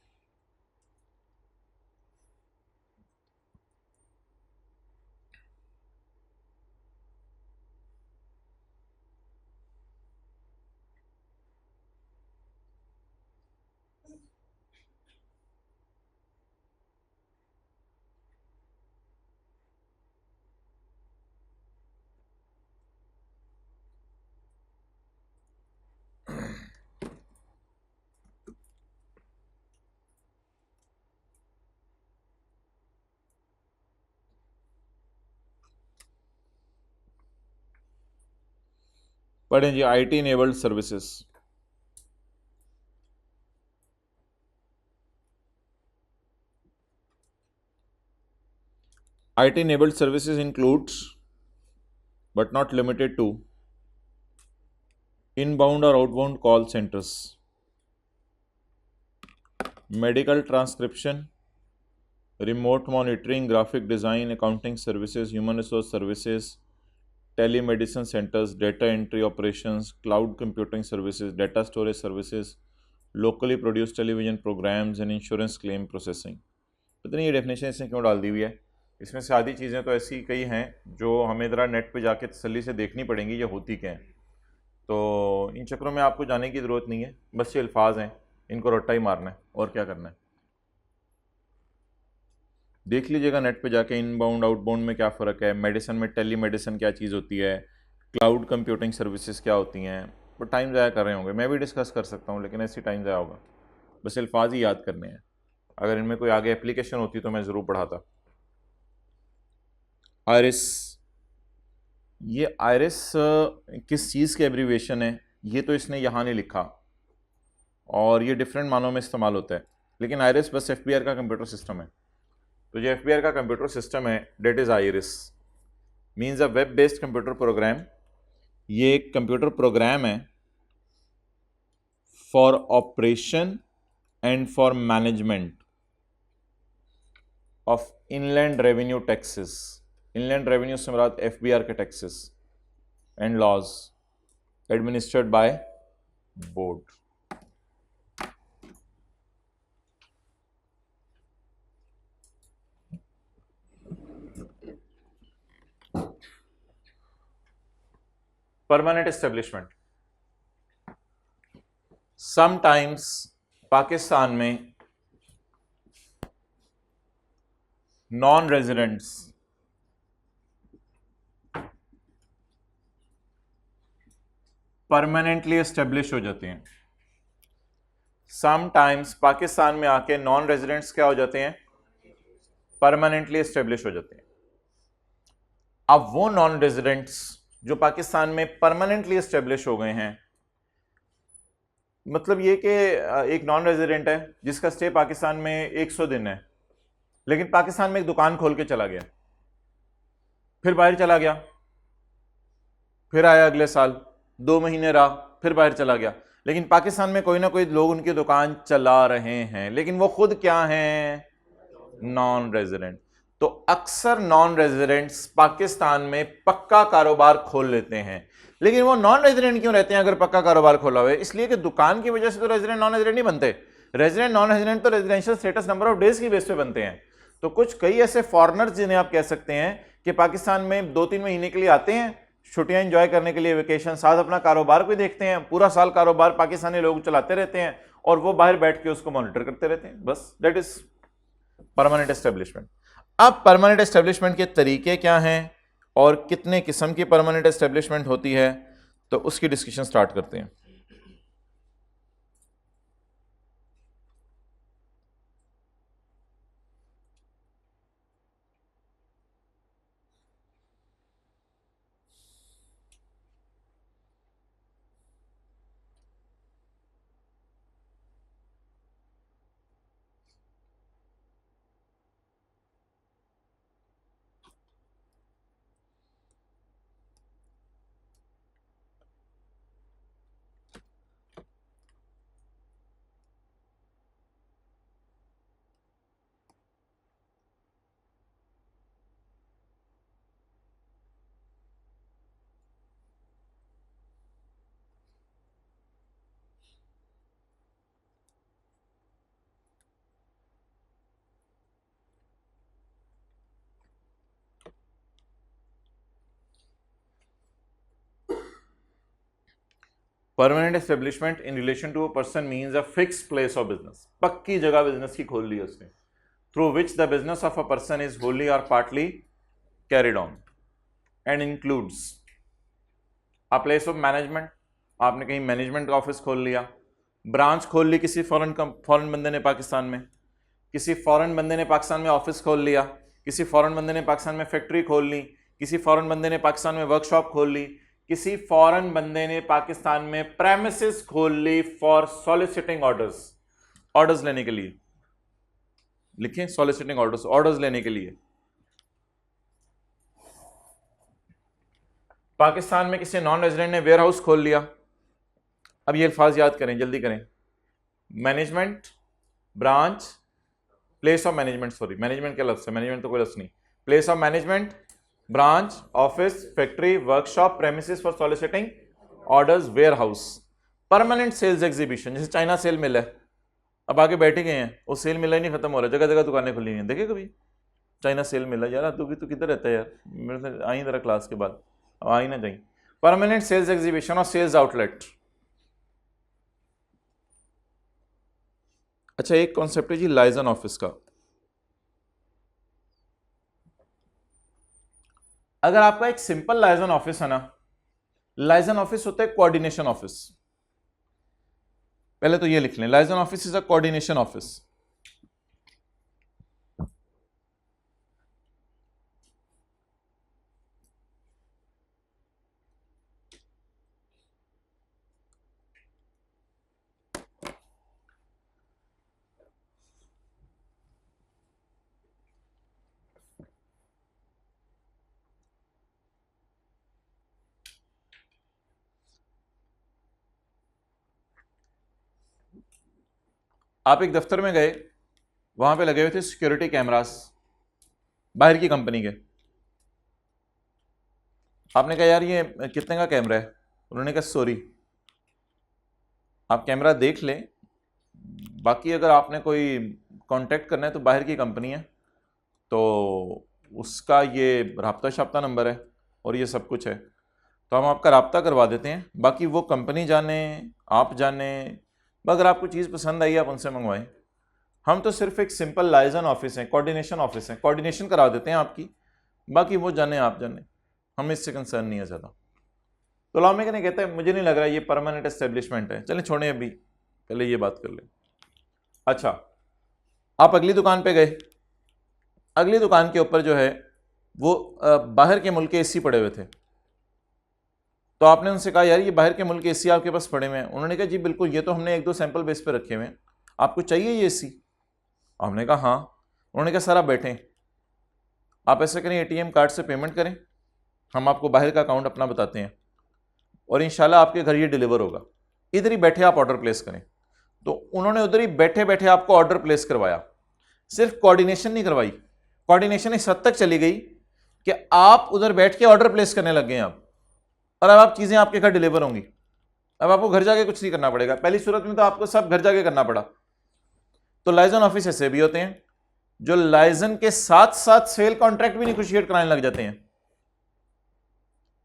पढ़ें जी, IT enabled services. IT enabled services includes but not limited to inbound or outbound call centers, medical transcription, remote monitoring, graphic design, accounting services, human resource services, telemedicine centers, data entry operations, cloud computing services, data storage services, locally produced television programs and insurance claim processing। पता नहीं ये definition इसने क्यों डाल दी हुई है, इसमें से आधी चीज़ें तो ऐसी कई हैं जो हमें ज़रा नेट पे जाके तसल्ली से देखनी पड़ेंगी ये होती क्या हैं। तो इन चक्रों में आपको जाने की ज़रूरत नहीं है, बस ये अल्फाज हैं, इनको रट्टा ही मारना है और क्या करना है। देख लीजिएगा नेट पे जाके इनबाउंड आउटबाउंड में क्या फ़र्क है, मेडिसिन में टेली मेडिसिन क्या चीज़ होती है, क्लाउड कंप्यूटिंग सर्विसेज क्या होती हैं। वो टाइम ज़ाया कर रहे होंगे, मैं भी डिस्कस कर सकता हूँ, लेकिन ऐसी टाइम ज़ाया होगा, बस अल्फाज ही याद करने हैं। अगर इनमें कोई आगे एप्लीकेशन होती तो मैं ज़रूर पढ़ाता। आयरिस, ये आयरिस किस चीज़ के एब्रीविएशन है ये तो इसने यहाँ नहीं लिखा, और ये डिफरेंट मानों में इस्तेमाल होता है, लेकिन आयरिस बस एफबीआर का कंप्यूटर सिस्टम है। तो जो एफबीआर का कंप्यूटर सिस्टम है that is IRIS, means a web based computer program. ये एक कंप्यूटर प्रोग्राम है for operation and for management of inland revenue taxes. Inland revenue से मुराद एफबीआर के taxes and laws administered by board. Permanent establishment, sometimes Pakistan में non residents permanently establish हो जाते हैं। समटाइम्स पाकिस्तान में आके नॉन रेजिडेंट्स क्या हो जाते हैं, परमानेंटली एस्टेब्लिश हो जाते हैं। अब वो नॉन रेजिडेंट्स जो पाकिस्तान में परमानेंटली एस्टेब्लिश हो गए हैं, मतलब ये कि एक नॉन रेजिडेंट है जिसका स्टे पाकिस्तान में 100 दिन है, लेकिन पाकिस्तान में एक दुकान खोल के चला गया, फिर बाहर चला गया, फिर आया अगले साल 2 महीने रहा, फिर बाहर चला गया, लेकिन पाकिस्तान में कोई ना कोई लोग उनकी दुकान चला रहे हैं, लेकिन वो खुद क्या हैं, नॉन रेजिडेंट। तो अक्सर नॉन रेजिडेंट्स पाकिस्तान में पक्का कारोबार खोल लेते हैं, लेकिन वो नॉन रेजिडेंट क्यों रहते हैं अगर पक्का कारोबार खोला हुआ है? इसलिए कि दुकान की वजह से तो रेजिडेंट नॉन रेजिडेंट नहीं बनते। रेजिडेंट नॉन रेजिडेंट तो residential status number of days की बेस पे बनते हैं। तो कुछ कई ऐसे फॉरेनर्स जिन्हें आप कह सकते हैं कि पाकिस्तान में 2-3 महीने के लिए आते हैं छुट्टियां एंजॉय करने के लिए, वेकेशन, साथ अपना कारोबार भी देखते हैं, पूरा साल कारोबार पाकिस्तानी लोग चलाते रहते हैं और वो बाहर बैठ के उसको मॉनिटर करते रहते हैं, बस दैट इज परमानेंट एस्टेब्लिशमेंट। अब परमानेंट एस्टेब्लिशमेंट के तरीके क्या हैं और कितने किस्म की परमानेंट एस्टेब्लिशमेंट होती है, तो उसकी डिस्कशन स्टार्ट करते हैं। Permanent establishment in relation to a person means a fixed place of business, पक्की जगह बिजनेस की खोल ली उसने, through which the business of a person is wholly or partly carried on and includes a place of management, आपने कहीं management का office खोल लिया, ब्रांच खोल ली किसी फॉरेन बंदे ने पाकिस्तान में, किसी फॉरेन बंदे ने पाकिस्तान में ऑफिस खोल लिया, किसी फॉरेन बंदे ने पाकिस्तान में फैक्ट्री खोल ली, किसी फॉरेन बंदे ने पाकिस्तान में वर्कशॉप खोल ली, किसी फॉरेन बंदे ने पाकिस्तान में प्रेमिसेस खोल ली फॉर सॉलिसिटिंग ऑर्डर्स, ऑर्डर्स लेने के लिए, लिखें सॉलिसिटिंग ऑर्डर्स, ऑर्डर्स लेने के लिए। पाकिस्तान में किसी नॉन रेजिडेंट ने वेयर हाउस खोल लिया। अब ये अल्फाज याद करें, जल्दी करें, management, branch, place of management, sorry management क्या लफ्ज़ है, मैनेजमेंट तो कोई लफ्ज़ नहीं, place of management, branch, office, factory, workshop, premises for soliciting orders, warehouse. Permanent sales exhibition, जैसे चाइना सेल मिल है, अब आगे बैठे गए हैं, वो सेल मिला ही नहीं खत्म हो रहा, जगह जगह दुकानें खुली हैं, देखे कभी चाइना सेल मिला? यार तू भी तो किधर रहता है यार, मेरे से आई जरा क्लास के बाद, अब आ ही ना जाए। परमानेंट सेल्स एग्जीबिशन और सेल्स आउटलेट। अच्छा, एक कॉन्सेप्ट है जी लाइजन ऑफिस का। अगर आपका एक सिंपल लाइजन ऑफिस है ना, लाइजन ऑफिस होता है कोऑर्डिनेशन ऑफिस, पहले तो ये लिख लें, liaison office is a coordination office. आप एक दफ्तर में गए, वहां पे लगे हुए थे सिक्योरिटी कैमरास बाहर की कंपनी के। आपने कहा यार ये कितने का कैमरा है? उन्होंने कहा सॉरी, आप कैमरा देख लें, बाकी अगर आपने कोई कांटेक्ट करना है तो बाहर की कंपनी है, तो उसका ये राब्ता शाब्ता नंबर है और ये सब कुछ है, तो हम आपका राब्ता करवा देते हैं, बाकी वो कंपनी जाने आप जाने, अगर आपको चीज़ पसंद आई आप उनसे मंगवाएं। हम तो सिर्फ एक सिंपल लाइजन ऑफिस है, कोऑर्डिनेशन ऑफिस है, कोऑर्डिनेशन करा देते हैं आपकी, बाकी वो जाने आप जाने, हमें इससे कंसर्न नहीं है ज़्यादा। तो लॉ मेकर ने कहता है मुझे नहीं लग रहा ये परमानेंट एस्टेब्लिशमेंट है, चलें छोड़ें, अभी पहले ये बात कर लें। अच्छा, आप अगली दुकान पे गए, अगली दुकान के ऊपर जो है वो बाहर के मुल्क के एसी पड़े हुए थे, तो आपने उनसे कहा यार ये बाहर के मुल्क के एसी आपके पास पड़े हुए हैं? उन्होंने कहा जी बिल्कुल, ये तो हमने एक दो सैंपल बेस पे रखे हुए हैं, आपको चाहिए ये एसी? आपने कहा हाँ। उन्होंने कहा सर आप बैठें, आप ऐसा करें एटीएम कार्ड से पेमेंट करें, हम आपको बाहर का अकाउंट अपना बताते हैं और इंशाल्लाह आपके घर ये डिलीवर होगा, इधर ही बैठे आप ऑर्डर प्लेस करें। तो उन्होंने उधर ही बैठे बैठे आपको ऑर्डर प्लेस करवाया, सिर्फ कोऑर्डिनेशन नहीं करवाई, कोऑर्डिनेशन इस हद तक चली गई कि आप उधर बैठ के ऑर्डर प्लेस करने लग गए आप, और अब आप चीजें आपके घर डिलीवर होंगी। अब आपको घर जाके कुछ नहीं करना पड़ेगा, पहली सूरत में तो आपको सब घर जाके करना पड़ा। तो लाइजन ऑफिस ऐसे भी होते हैं जो लाइजन के साथ साथ सेल कॉन्ट्रैक्ट भी निगोशिएट कराने लग जाते हैं।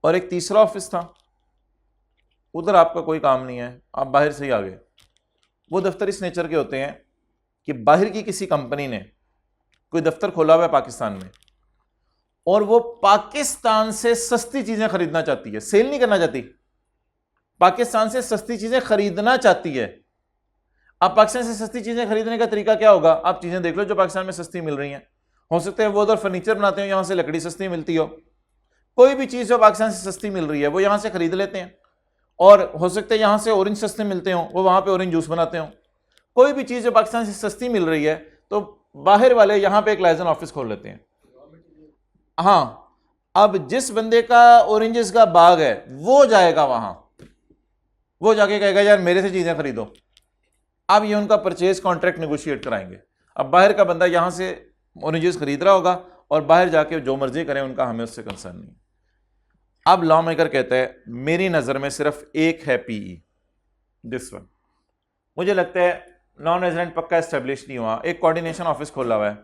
और एक तीसरा ऑफिस था, उधर आपका कोई काम नहीं है, आप बाहर से ही आ गए। वो दफ्तर इस नेचर के होते हैं कि बाहर की किसी कंपनी ने कोई दफ्तर खोला हुआ है पाकिस्तान में, और वो पाकिस्तान से सस्ती चीजें खरीदना चाहती है, सेल नहीं करना चाहती, पाकिस्तान से सस्ती चीजें खरीदना चाहती है। अब पाकिस्तान से सस्ती चीजें खरीदने का तरीका क्या होगा? आप चीजें देख लो जो पाकिस्तान में सस्ती मिल रही हैं, हो सकता है वो उधर फर्नीचर बनाते हो, यहां से लकड़ी सस्ती मिलती हो, कोई भी चीज जो पाकिस्तान से सस्ती मिल रही है वो यहां से खरीद लेते हैं, और हो सकता है यहां से ऑरेंज सस्ते मिलते हो, वो वहां पे ऑरेंज जूस बनाते हो। कोई भी चीज जो पाकिस्तान से सस्ती मिल रही है तो बाहर वाले यहां पे एक लाइजन ऑफिस खोल लेते हैं। हाँ, अब जिस बंदे का ऑरेंजेस का बाग है वो जाएगा वहां, वो जाके कहेगा यार मेरे से चीजें खरीदो, अब ये उनका परचेज कॉन्ट्रैक्ट नेगोशिएट कराएंगे। अब बाहर का बंदा यहां से ऑरेंजेस खरीद रहा होगा और बाहर जाके जो मर्जी करें उनका, हमें उससे कंसर्न नहीं। अब लॉ मेकर कहता है मेरी नजर में सिर्फ एक है पीई, दिस वन। मुझे लगता है नॉन रेजिडेंट पक्का एस्टेब्लिश नहीं हुआ, एक कोऑर्डिनेशन ऑफिस खोला हुआ है,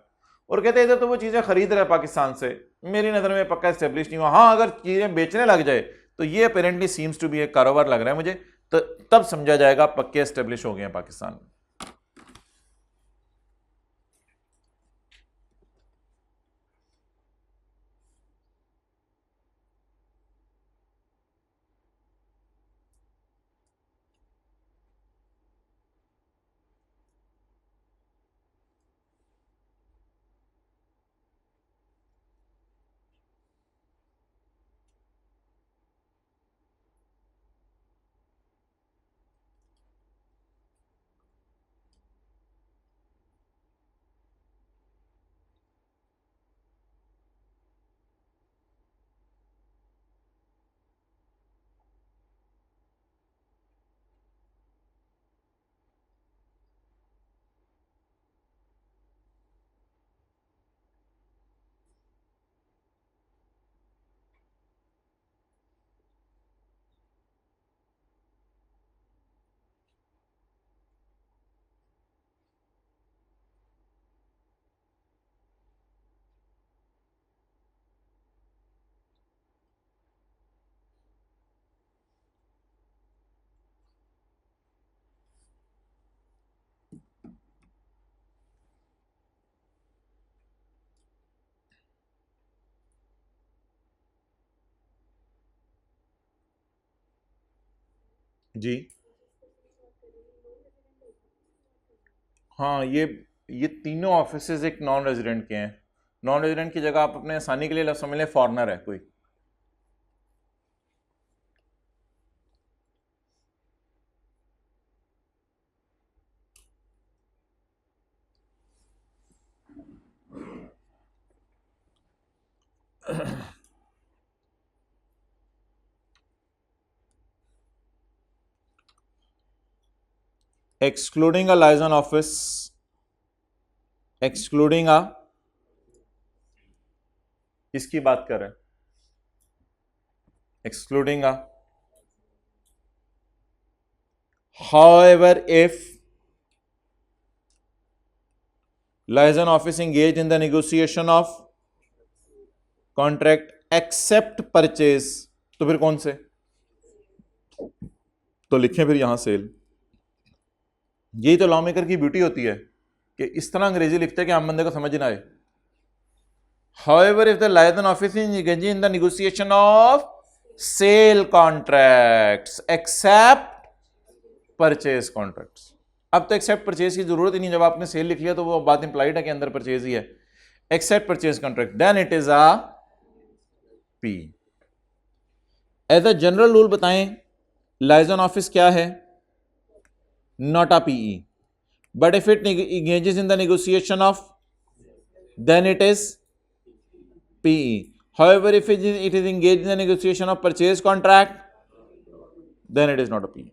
और कहते हैं इधर तो वो चीजें खरीद रहा है पाकिस्तान से, मेरी नजर में पक्का एस्टेब्लिश नहीं हुआ। हाँ, अगर चीजें बेचने लग जाए तो ये अपेरेंटली सीम्स टू बी एक कारोबार लग रहा है मुझे, तो तब समझा जाएगा पक्के एस्टेब्लिश हो गए हैं पाकिस्तान में। जी हाँ, ये तीनों ऑफिसेज एक नॉन रेजिडेंट के हैं। नॉन रेजिडेंट की जगह आप अपने आसानी के लिए समझ लें फॉरनर है कोई। एक्सक्लूडिंग अ लाइजन ऑफिस, एक्सक्लूडिंग अ, किसकी बात कर रहे हैं, excluding a, however if liaison office engaged in the negotiation of contract except purchase, तो फिर कौन से, तो लिखें फिर यहां सेल। यही तो लॉ मेकर की ब्यूटी होती है कि इस तरह अंग्रेजी लिखते हैं कि आम बंदे को समझ ना आए। However, if the liaison office is engaged in the negotiation of sale contracts except purchase contracts, अब तो एक्सेप्ट परचेज की जरूरत ही नहीं, जब आपने सेल लिख लिया तो वो बात इंप्लाइड है कि अंदर परचेज ही है। Except purchase contract then it is a P. As a general rule बताएं, लाइजन ऑफिस क्या है, not a PE, but if it engages in the negotiation of, then it is PE. However, if it is engaged in the negotiation of purchase contract, then it is not a PE.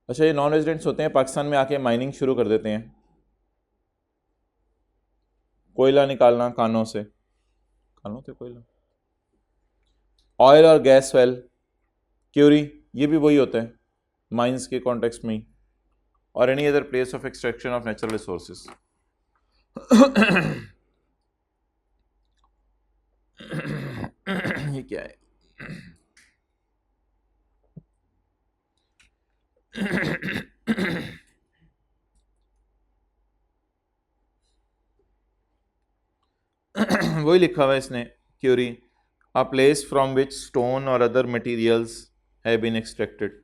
अच्छा, ये non residents होते हैं, पाकिस्तान में आके mining शुरू कर देते हैं, कोयला निकालना कानों से, कानों से कोयला, ऑयल और गैस वेल, क्यूरी, ये भी वही होता है माइंस के कॉन्टेक्स्ट में ही, or any other place of extraction of natural resources. ये क्या है, वही लिखा हुआ है इसने, quarry, a place from which stone or other materials have been extracted,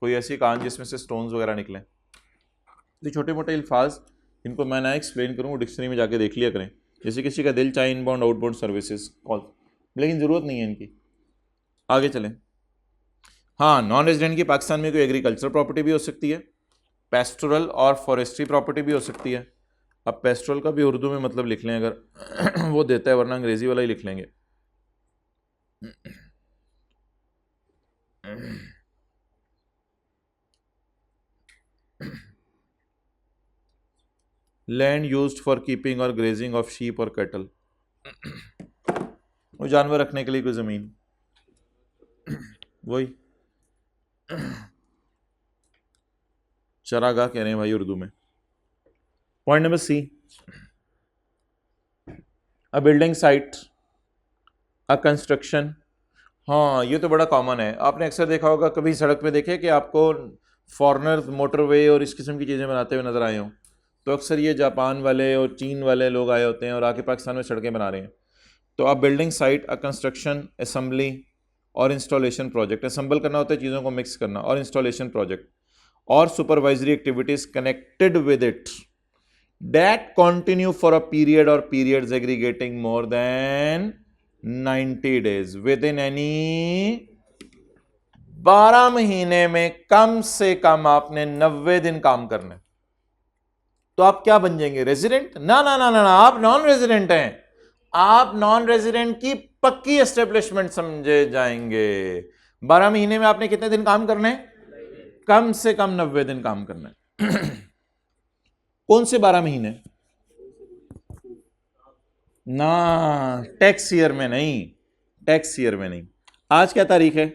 कोई ऐसी कान जिसमें से स्टोन्स वगैरह निकले। ये छोटे मोटे अल्फाज इनको मैं ना एक्सप्लेन करूँ, डिक्शनरी में जाके देख लिया करें, जैसे किसी का दिल चाहे इनबाउंड आउटबाउंड सर्विसेज कॉल, लेकिन ज़रूरत नहीं है इनकी। आगे चलें। हाँ, नॉन रेजिडेंट की पाकिस्तान में कोई एग्रीकल्चर प्रॉपर्टी भी हो सकती है, पेस्टोरल और फॉरेस्ट्री प्रॉपर्टी भी हो सकती है। अब पेस्टोरल का भी उर्दू में मतलब लिख लें अगर वो देता है, वरना अंग्रेजी वाला ही लिख लेंगे। लैंड यूज्ड फॉर कीपिंग और ग्रेजिंग ऑफ शीप और कैटल, वो जानवर रखने के लिए कोई ज़मीन, वही चरागाह कह रहे हैं भाई उर्दू में। Point number C, a building site, a construction. हाँ, ये तो बड़ा कॉमन है, आपने अक्सर देखा होगा, कभी सड़क पे देखे कि आपको फॉरेनर्स मोटरवे और इस किस्म की चीज़ें बनाते हुए नजर आए हों, तो अक्सर ये जापान वाले और चीन वाले लोग आए होते हैं और आके पाकिस्तान में सड़कें बना रहे हैं। तो आप building site, a construction, assembly or installation project, assemble करना होता है चीज़ों को मिक्स करना, और installation project or supervisory activities connected with it that continue for a period or periods aggregating more than 90 days within any, 12 महीने में कम से कम आपने 90 दिन काम करने। तो आप क्या बन जाएंगे, रेजिडेंट? ना ना ना ना, ना, आप नॉन रेजिडेंट हैं, आप नॉन रेजिडेंट की पक्की एस्टेब्लिशमेंट समझे जाएंगे। 12 महीने में आपने कितने दिन काम करने, कम से कम 90 दिन काम करना है। कौन से 12 महीने? ना, टैक्स ईयर में नहीं, टैक्स ईयर में नहीं। आज क्या तारीख है?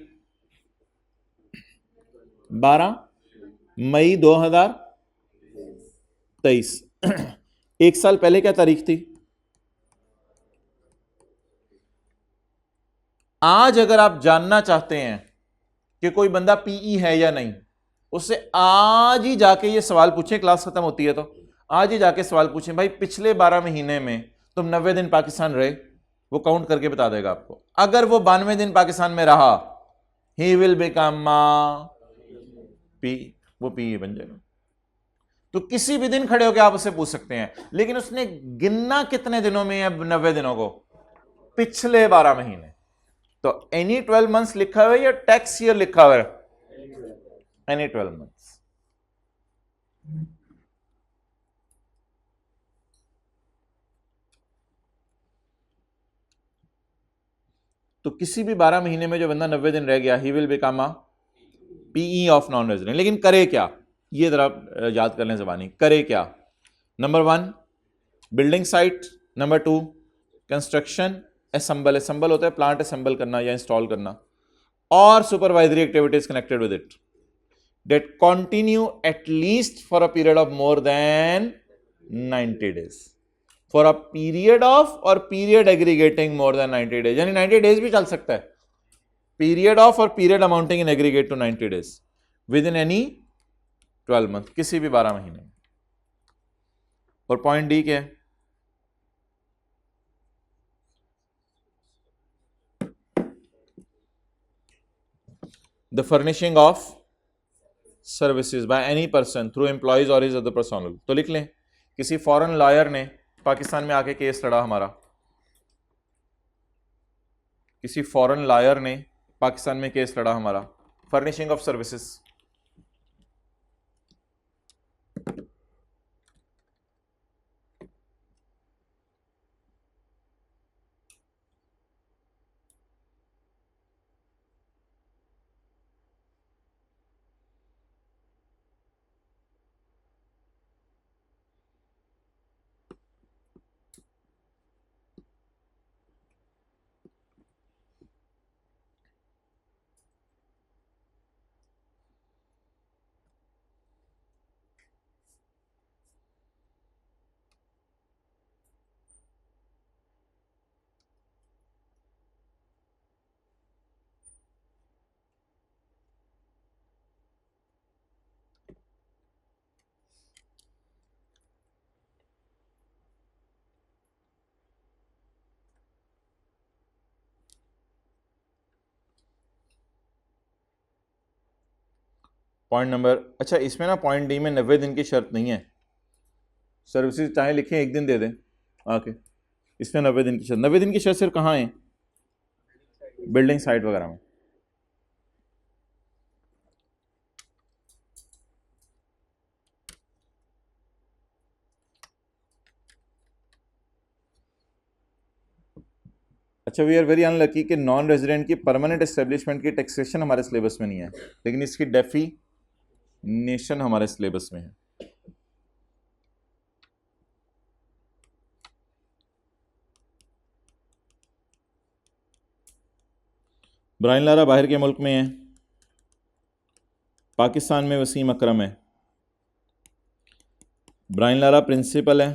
12 मई 2023। एक साल पहले क्या तारीख थी? आज अगर आप जानना चाहते हैं कि कोई बंदा पीई है या नहीं, उससे आज ही जाके ये सवाल पूछें, क्लास खत्म होती है तो आज ही जाके सवाल पूछें, भाई पिछले 12 महीने में तुम 90 दिन पाकिस्तान रहे, वो काउंट करके बता देगा आपको। अगर वो 92 दिन पाकिस्तान में रहा, ही विल बिकम पी, वो पी बन जाएगा। तो किसी भी दिन खड़े होकर आप उससे पूछ सकते हैं, लेकिन उसने गिनना कितने दिनों में है 90 दिनों को? पिछले 12 महीने। तो एनी 12 मंथ्स लिखा हुआ है या टैक्स ईयर लिखा हुआ है? Any 12 months. तो किसी भी 12 महीने में जो बंदा 90 दिन रह गया, ही will become a PE of non resident. लेकिन करे क्या, ये जरा याद कर लें ज़बानी, करे क्या? Number 1 building site, number 2 construction, assemble, assemble होता है प्लांट असेंबल करना या इंस्टॉल करना, और supervisory activities connected with it that continue at least for a period of more than 90 days, for a period of or period aggregating more than 90 days, यानी 90 days भी चल सकता है, period of और period amounting in aggregate to 90 days within any 12 month, किसी भी 12 महीने में। और पॉइंट डी क्या है? the furnishing of services by any person through employees और इज अदर पर्सनल। तो लिख लें, किसी फॉरेन लॉयर ने पाकिस्तान में आके केस लड़ा हमारा, किसी फॉरेन लॉयर ने पाकिस्तान में केस लड़ा हमारा, furnishing of services. Point number, अच्छा इसमें ना पॉइंट डी में 90 दिन की शर्त नहीं है, सर्विसेज चाहे लिखें 1 दिन दे दें आके, इसमें 90 दिन की शर्त, 90 दिन की शर्त सिर्फ कहाँ है? बिल्डिंग साइट वगैरह में। अच्छा वी आर वेरी अनलकी कि नॉन रेजिडेंट की परमानेंट एस्टेब्लिशमेंट की टैक्सेशन हमारे सिलेबस में नहीं है, लेकिन इसकी डेफिनेशन हमारे सिलेबस में है। ब्रायन लारा बाहर के मुल्क में है, पाकिस्तान में वसीम अकरम है। ब्रायन लारा प्रिंसिपल है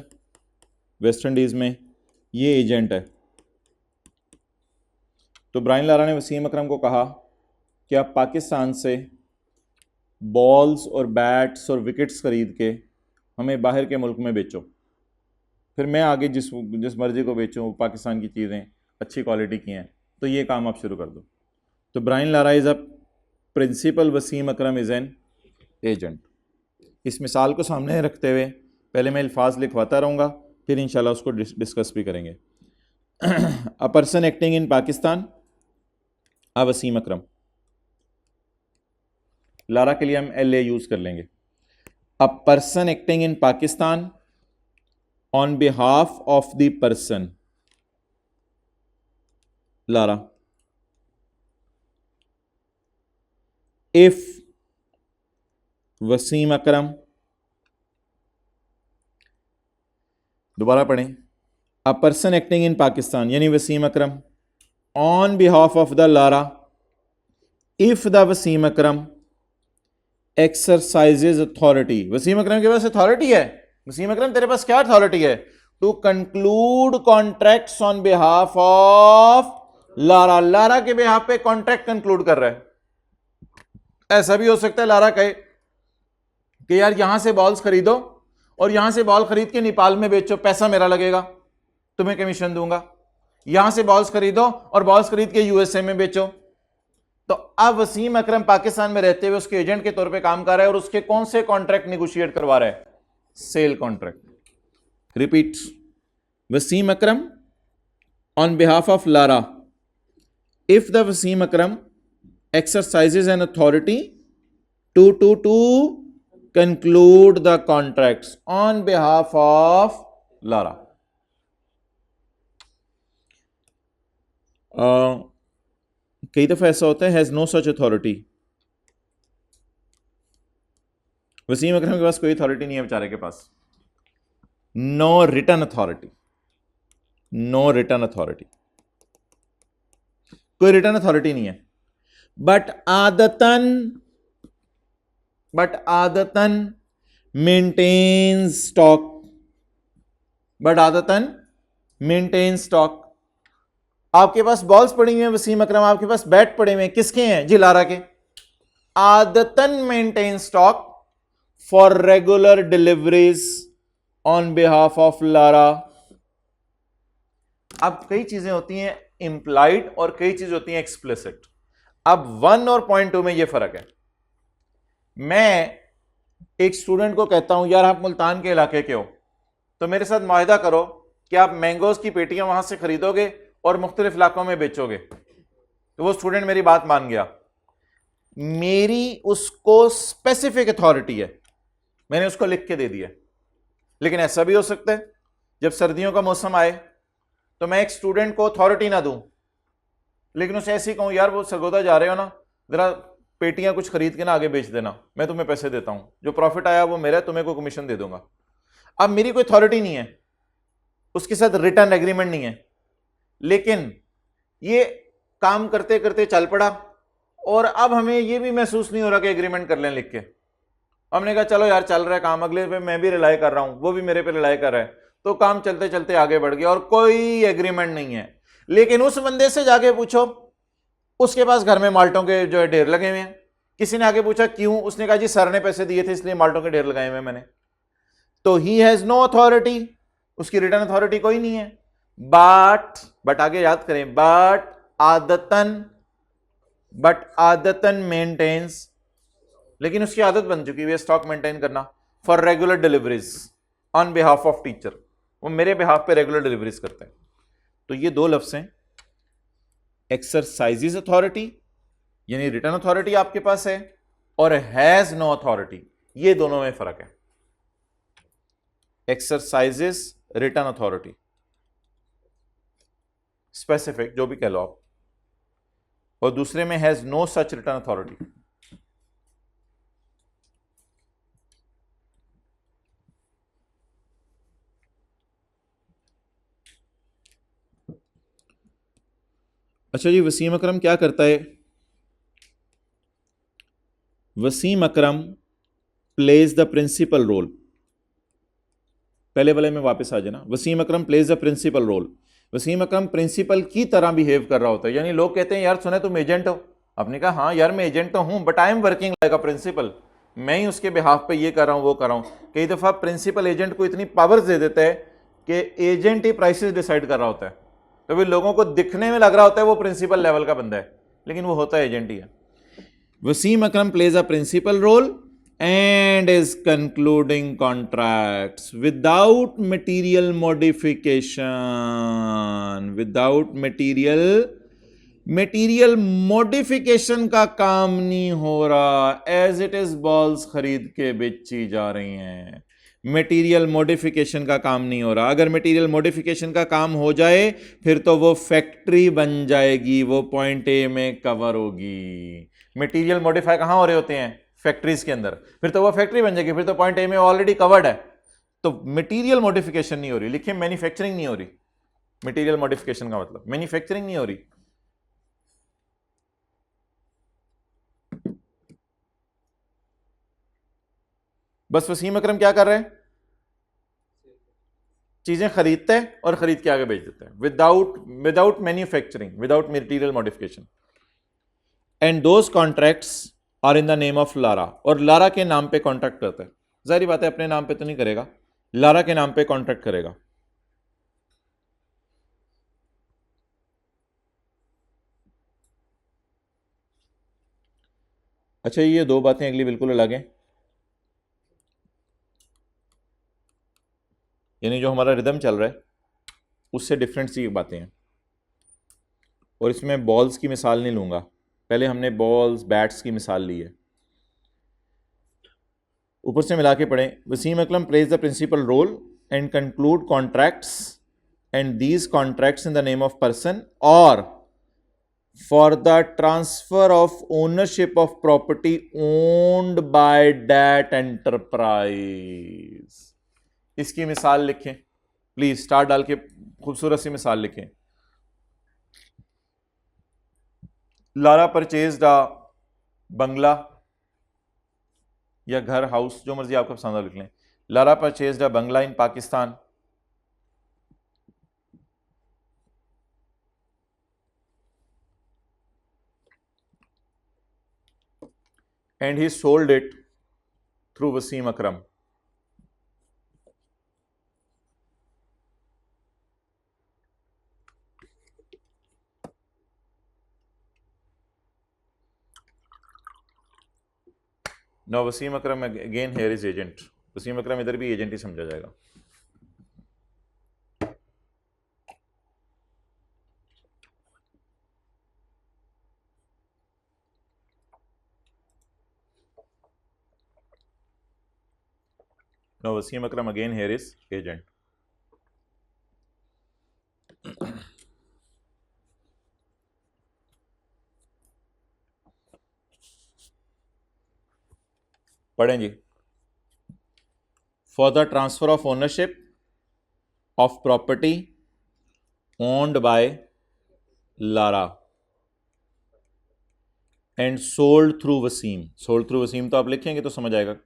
वेस्ट इंडीज़ में, ये एजेंट है। तो ब्रायन लारा ने वसीम अकरम को कहा कि आप पाकिस्तान से बॉल्स और बैट्स और विकेट्स ख़रीद के हमें बाहर के मुल्क में बेचो, फिर मैं आगे जिस मर्ज़ी को बेचूँ, पाकिस्तान की चीज़ें अच्छी क्वालिटी की हैं, तो ये काम आप शुरू कर दो। तो Brian Lara is a principal, Wasim Akram is an agent. इस मिसाल को सामने रखते हुए पहले मैं अल्फाज लिखवाता रहूँगा, फिर इंशाल्लाह उसको डिस्कस भी करेंगे। A person acting in Pakistan, a Wasim Akram. Lara के लिए हम LA यूज़ कर लेंगे। A person acting in Pakistan on behalf of the person Lara, if Wasim Akram, दोबारा पढ़ें, a person acting in Pakistan यानी Wasim Akram, on behalf of the Lara, if the Wasim Akram exercises authority. Wasim Akram के पास अथॉरिटी है, वसीम अकरम तेरे पास क्या अथॉरिटी है? To conclude contracts on behalf of Lara, Lara के बिहाफ पे कॉन्ट्रैक्ट कंक्लूड कर रहा है। ऐसा भी हो सकता है लारा कहे कि यार यहां से बॉल्स खरीदो और यहां से बॉल खरीद के नेपाल में बेचो, पैसा मेरा लगेगा, तुम्हें कमीशन दूंगा। यहां से बॉल्स खरीदो और बॉल्स खरीद के USA में बेचो। तो अब वसीम अकरम पाकिस्तान में रहते हुए उसके एजेंट के तौर पे काम कर रहा है और उसके कौन से कॉन्ट्रैक्ट निगोशिएट करवा रहा है? Sale contract. Repeat, Wasim Akram on behalf of Lara, if the Wasim Akram exercises an authority to conclude the contracts on behalf of Lara. कई दफ़ा ऐसा होता है has no such authority, Wasim Akram के पास कोई अथॉरिटी नहीं है बेचारे के पास, no return authority, no return authority, कोई रिटर्न अथॉरिटी नहीं है। बट आदतन मेंटेन्स स्टॉक, बट आदतन मेंटेन्स स्टॉक। आपके पास बॉल्स पड़ी हुई हैं वसीम अकरम, आपके पास बैट पड़े हुए हैं, किसके हैं जी? लारा के। आदतन maintain stock for regular deliveries on behalf of Lara. अब कई चीजें होती हैं इंप्लाइड और कई चीजें होती हैं एक्सप्लिसिट। अब 1 और पॉइंट 2 में यह फर्क है। मैं एक स्टूडेंट को कहता हूं यार आप मुल्तान के इलाके के हो, तो मेरे साथ मुआहिदा करो कि आप मैंगोज की पेटियां वहां से खरीदोगे और मुख्तलिफ इलाकों में बेचोगे। तो वो स्टूडेंट मेरी बात मान गया, मेरी उसको स्पेसिफिक अथॉरिटी है, मैंने उसको लिख के दे दिया। लेकिन ऐसा भी हो सकता है जब सर्दियों का मौसम आए तो मैं एक स्टूडेंट को अथॉरिटी ना दूं, लेकिन उसे ऐसे ही कहूं यार वो सरगोदा जा रहे हो ना, जरा पेटियां कुछ खरीद के ना आगे बेच देना, मैं तुम्हें पैसे देता हूं, जो प्रॉफिट आया वो मेरा, तुम्हें को कमीशन दे दूंगा। अब मेरी कोई अथॉरिटी नहीं है, उसके साथ रिटर्न एग्रीमेंट नहीं है, लेकिन ये काम करते करते चल पड़ा और अब हमें ये भी महसूस नहीं हो रहा कि एग्रीमेंट कर लें लिख के। हमने कहा चलो यार चल रहा है काम, अगले पे मैं भी रिलाई कर रहा हूं, वो भी मेरे पे रिलाई कर रहा है, तो काम चलते चलते आगे बढ़ गया और कोई एग्रीमेंट नहीं है। लेकिन उस बंदे से जाके पूछो, उसके पास घर में माल्टों के जो है ढेर लगे हुए हैं। किसी ने आगे पूछा क्यों, उसने कहा जी सर ने पैसे दिए थे इसलिए माल्टों के ढेर लगाए हुए मैंने। तो ही हैज नो अथॉरिटी, उसकी रिटर्न अथॉरिटी कोई नहीं है। बट आगे याद करें, बट आदतन मेंटेन्स, लेकिन उसकी आदत बन चुकी है स्टॉक मेंटेन करना for regular deliveries on behalf of teacher, वो मेरे बिहाफ पे रेगुलर डिलीवरीज करते हैं। तो ये दो लफ्ज हैं, एक्सरसाइजेस अथॉरिटी यानी रिटर्न अथॉरिटी आपके पास है, और हैज नो अथॉरिटी, ये दोनों में फर्क है। एक्सरसाइजेस रिटर्न अथॉरिटी, स्पेसिफिक जो भी कह लो आप, और दूसरे में has no such return authority. अच्छा जी, वसीम अकरम क्या करता है? Wasim Akram plays the principal role. पहले वाले में वापस आ जाना। Wasim Akram plays the principal role. Wasim Akram principal की तरह बिहेव कर रहा होता है। यानी लोग कहते हैं यार सुने तुम एजेंट हो, आपने कहा हाँ यार मैं एजेंट तो हूं, but I am working like a principal, मैं ही उसके बिहाफ पे ये कर रहा हूं वो कर रहा हूं। कई दफा प्रिंसिपल एजेंट को इतनी पावर्स दे देता है कि एजेंट ही प्राइसेस डिसाइड कर रहा होता है, तो फिर लोगों को दिखने में लग रहा होता है वो प्रिंसिपल लेवल का बंदा है, लेकिन वो होता है एजेंट ही है। Wasim Akram plays a principal role and is concluding contracts without material modification, without material modification का काम नहीं हो रहा, as it is balls खरीद के बेची जा रही हैं, मटेरियल मॉडिफिकेशन का काम नहीं हो रहा। अगर मटेरियल मॉडिफिकेशन का काम हो जाए फिर तो वो फैक्ट्री बन जाएगी, वो पॉइंट ए में कवर होगी। मटेरियल मॉडिफाई कहां हो रहे होते हैं? फैक्ट्रीज के अंदर, फिर तो वो फैक्ट्री बन जाएगी, फिर तो पॉइंट ए में ऑलरेडी कवर्ड है। तो मटेरियल मॉडिफिकेशन नहीं हो रही, लिखिए मैन्युफैक्चरिंग नहीं हो रही। मटेरियल मॉडिफिकेशन का मतलब मैन्युफैक्चरिंग नहीं हो रही। बस वसीम अकरम क्या कर रहे हैं? चीजें खरीदते हैं और खरीद के आगे बेच देते हैं, without manufacturing, without material modification. And those contracts are in the name of Lara, और लारा के नाम पे कॉन्ट्रैक्ट करता है। जाहिर बात है अपने नाम पे तो नहीं करेगा, लारा के नाम पे कॉन्ट्रैक्ट करेगा। अच्छा, ये दो बातें अगली बिल्कुल अलग हैं, यानी जो हमारा रिदम चल रहा है उससे डिफरेंट सी बातें हैं। और इसमें बॉल्स की मिसाल नहीं लूंगा, पहले हमने बॉल्स बैट्स की मिसाल ली है। ऊपर से मिला के पढ़ें। Wasim Akram plays the principal role and conclude contracts and these contracts in the name of person, or for the transfer of ownership of property owned by that enterprise. इसकी मिसाल लिखें प्लीज, स्टार डाल के खूबसूरत सी मिसाल लिखें। लारा परचेज्ड अ बंगला या घर, हाउस, जो मर्जी आपको पसंद है लिख लें। Lara purchased a Bangla in Pakistan and he sold it through Wasim Akram. Now Wasim Akram again here is agent. Wasim Akram इधर भी एजेंट ही समझा जाएगा। Now Wasim Akram again here is agent. पढ़ें जी। For the transfer of ownership of property owned by Lara and sold through Wasim. Sold through Wasim तो आप लिखेंगे तो समझ आएगा।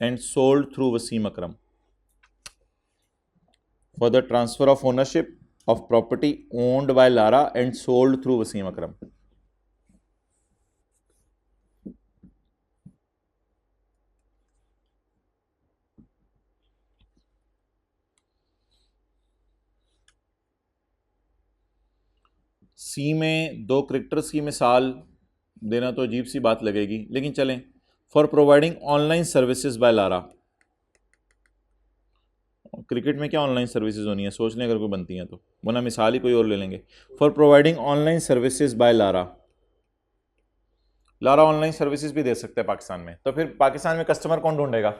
And sold through Wasim Akram. For the transfer of ownership of property owned by Lara and sold through Wasim Akram. सी में दो cricketers की मिसाल देना तो अजीब सी बात लगेगी, लेकिन चलें। For providing online services by Lara. Cricket में क्या ऑनलाइन सर्विसेज होनी है, सोच लें अगर कोई बनती हैं तो, वरना मिसाल ही कोई और ले लेंगे। For providing online services by Lara. Lara online services भी दे सकते हैं पाकिस्तान में, तो फिर पाकिस्तान में कस्टमर कौन ढूंढेगा?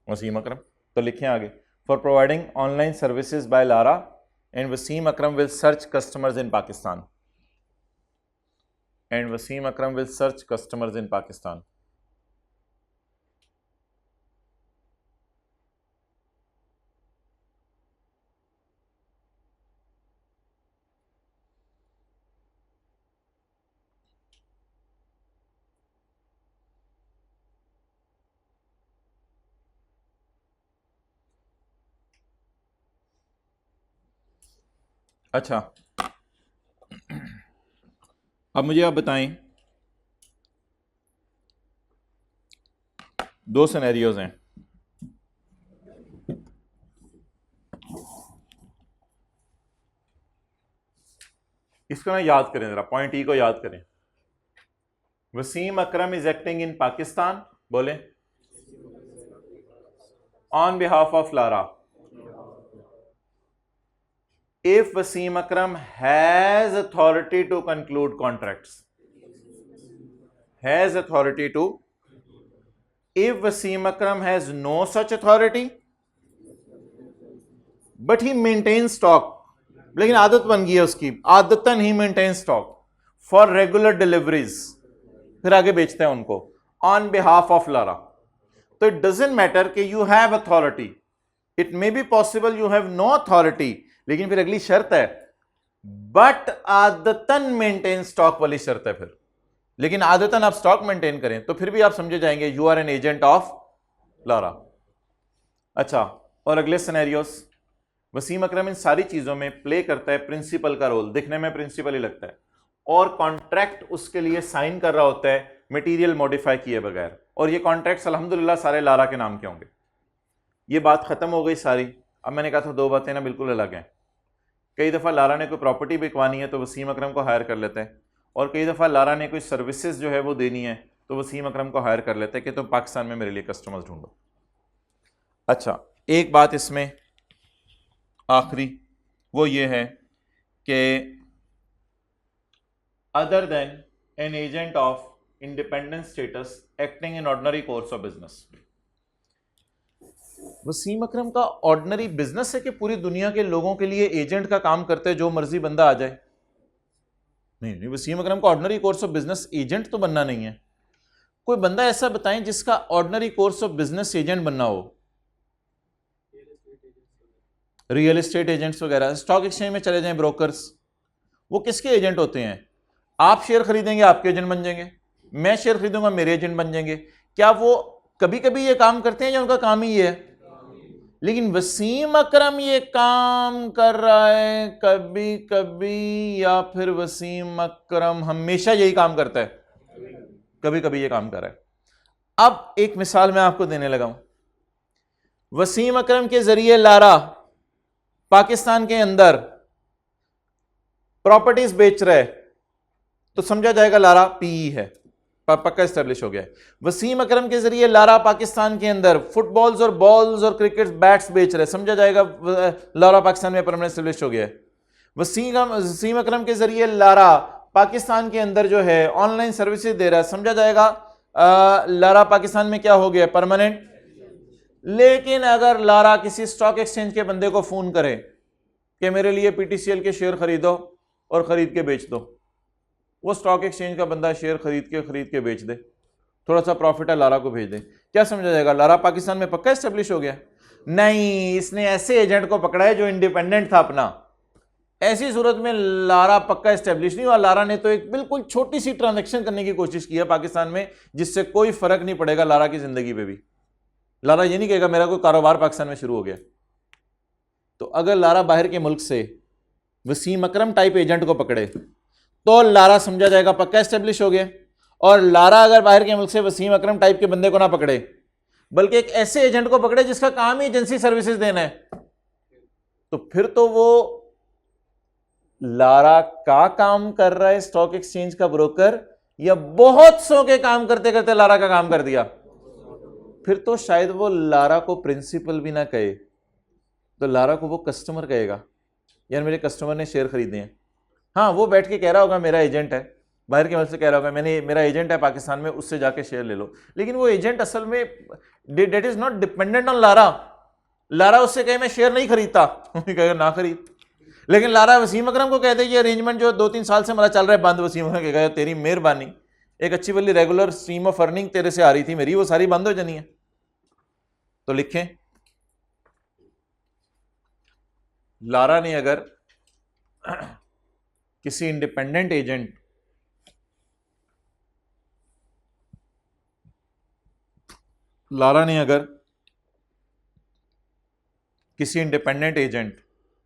वसीम अकरम। तो लिखें आगे, for providing online services by Lara and Wasim Akram will search customers in Pakistan. And Wasim Akram will search customers in Pakistan. अच्छा, अब मुझे आप बताएं, दो सिनेरियोज हैं। इसको ना याद करें जरा, पॉइंट ई को याद करें। वसीम अकरम इज एक्टिंग इन पाकिस्तान, बोले, on behalf of Lara. If Wasim Akram has authority to conclude contracts, has authority to, if Wasim Akram has no such authority, but he maintains stock, लेकिन आदत बन गई है उसकी, आदतन ही maintain stock for regular deliveries, फिर आगे बेचते हैं उनको ऑन बिहाफ ऑफ लारा। तो इट डजेंट मैटर कि you have authority, it may be possible you have no authority, लेकिन फिर अगली शर्त है बट आदतन मेंटेन स्टॉक वाली शर्त है फिर। लेकिन आदतन आप स्टॉक मेंटेन करें तो फिर भी आप समझे जाएंगे you are an agent of Lara. अच्छा, और अगले सिनेरियोस, वसीम अकरम इन सारी चीजों में प्ले करता है प्रिंसिपल का रोल, दिखने में प्रिंसिपल ही लगता है, और कॉन्ट्रैक्ट उसके लिए साइन कर रहा होता है मटेरियल मॉडिफाई किए बगैर, और ये कॉन्ट्रैक्ट्स अल्हम्दुलिल्लाह सारे लारा के नाम के होंगे। ये बात खत्म हो गई सारी। अब मैंने कहा था दो बातें ना बिल्कुल अलग हैं। कई दफ़ा लारा ने कोई प्रॉपर्टी बिकवानी है तो वसीम अकरम को हायर कर लेते हैं, और कई दफ़ा लारा ने कोई सर्विसेज जो है वो देनी है तो वसीम अकरम को हायर कर लेते हैं कि तुम पाकिस्तान में मेरे लिए कस्टमर्स ढूंढो। अच्छा, एक बात इसमें आखिरी, वो ये है कि other than an agent of independent status acting in ordinary course of business, Wasim Akram का ऑर्डिनरी बिजनेस है कि पूरी दुनिया के लोगों के लिए एजेंट का काम करते हैं, जो मर्जी बंदा आ जाए। नहीं नहीं, वसीम अकरम का ordinary course of business agent तो बनना नहीं है। कोई बंदा ऐसा बताएं जिसका ordinary course of business agent बनना हो। रियल एस्टेट एजेंट्स वगैरह, स्टॉक एक्सचेंज में चले जाएं ब्रोकर्स, वो किसके एजेंट होते हैं? आप शेयर खरीदेंगे आपके एजेंट बन जाएंगे, मैं शेयर खरीदूंगा मेरे एजेंट बन जाएंगे। क्या वो कभी कभी ये काम करते हैं या उनका काम ही ये है? लेकिन वसीम अकरम ये काम कर रहा है कभी कभी, या फिर वसीम अकरम हमेशा यही काम करता है? कभी कभी ये काम कर रहा है। अब एक मिसाल मैं आपको देने लगा हूं। वसीम अकरम के जरिए लारा पाकिस्तान के अंदर प्रॉपर्टीज बेच रहा है, तो समझा जाएगा लारा पीई है, पक्का एस्टेब्लिश हो गया है। वसीम अकरम के जरिए लारा पाकिस्तान के अंदर फुटबॉल्स और बॉल्स और क्रिकेट बैट्स बेच रहे, समझा जाएगा लारा पाकिस्तान में परमानेंट एस्टेब्लिश हो गया है। वसीम अकरम के जरिए लारा पाकिस्तान के अंदर जो है ऑनलाइन सर्विसेज दे रहा है, समझा जाएगा लारा पाकिस्तान में क्या हो गया? परमानेंट। लेकिन अगर लारा किसी स्टॉक एक्सचेंज के बंदे को फोन करे कि मेरे लिए पीटीसीएल के शेयर खरीदो और खरीद के बेच दो, वो स्टॉक एक्सचेंज का बंदा शेयर खरीद के बेच दे, थोड़ा सा प्रॉफिट है लारा को भेज दे, क्या समझा जाएगा? लारा पाकिस्तान में पक्का एस्टेब्लिश हो गया? नहीं, इसने ऐसे एजेंट को पकड़ा है जो इंडिपेंडेंट था अपना। ऐसी सूरत में लारा पक्का एस्टेब्लिश नहीं हुआ। लारा ने तो एक बिल्कुल छोटी सी ट्रांजैक्शन करने की कोशिश की है पाकिस्तान में, जिससे कोई फर्क नहीं पड़ेगा लारा की जिंदगी पे भी। लारा ये नहीं कहेगा मेरा कोई कारोबार पाकिस्तान में शुरू हो गया। तो अगर लारा बाहर के मुल्क से वसीम अकरम टाइप एजेंट को पकड़े तो लारा समझा जाएगा पक्का एस्टेब्लिश हो गया। और लारा अगर बाहर के मुल्क से वसीम अकरम टाइप के बंदे को ना पकड़े, बल्कि एक ऐसे एजेंट को पकड़े जिसका काम ही एजेंसी सर्विसेज देना है, तो फिर तो वो लारा का काम कर रहा है स्टॉक एक्सचेंज का ब्रोकर, या बहुत सौ के काम करते करते लारा का काम कर दिया। फिर तो शायद वो लारा को प्रिंसिपल भी ना कहे, तो लारा को वो कस्टमर कहेगा, यार मेरे कस्टमर ने शेयर खरीदे हैं। हाँ, वो बैठ के कह रहा होगा मेरा एजेंट है, बाहर के मुल्क से कह रहा होगा मेरा एजेंट है पाकिस्तान में, उससे जाके शेयर ले लो। लेकिन वो एजेंट असल में that is not dependent on Lara. Lara उससे कहे मैं शेयर नहीं खरीदता, कहेगा ना खरीद। लेकिन लारा वसीम अकरम को कहते ये अरेंजमेंट जो 2-3 साल से हमारा चल रहा है बंद, वसीम अकरम कहेगा तेरी मेहरबानी, एक अच्छी वाली रेगुलर स्ट्रीम ऑफ अर्निंग तेरे से आ रही थी मेरी, वो सारी बंद हो जानी है। तो लिखें, लारा ने अगर किसी इंडिपेंडेंट एजेंट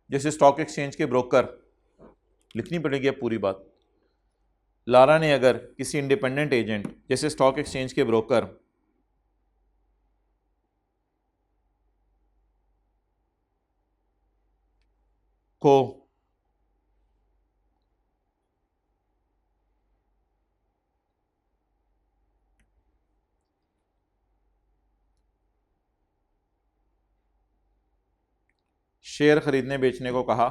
जैसे स्टॉक एक्सचेंज के ब्रोकर, लिखनी पड़ेगी अब पूरी बात। लारा ने अगर किसी इंडिपेंडेंट एजेंट जैसे स्टॉक एक्सचेंज के ब्रोकर को शेयर खरीदने बेचने को कहा,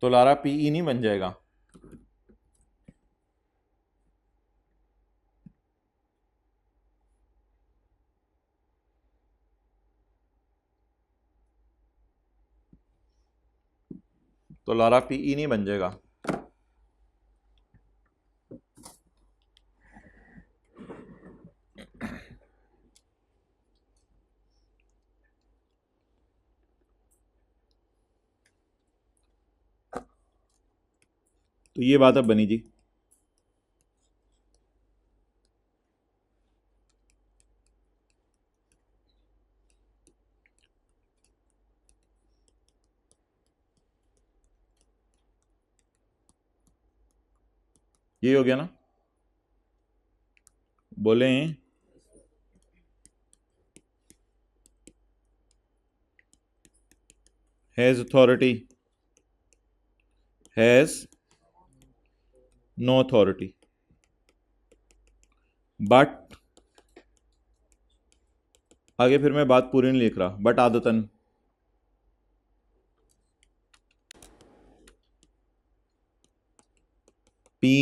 तो लारा पीई नहीं बन जाएगा। तो लारा पीई नहीं बन जाएगा। तो ये बात अब बनी जी। ये हो गया ना? बोलें has authority, has no authority, but आगे फिर मैं बात पूरी नहीं लिख रहा, बट आदतन पी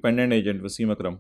डिपेंडेंट एजेंट वसीम अकरम।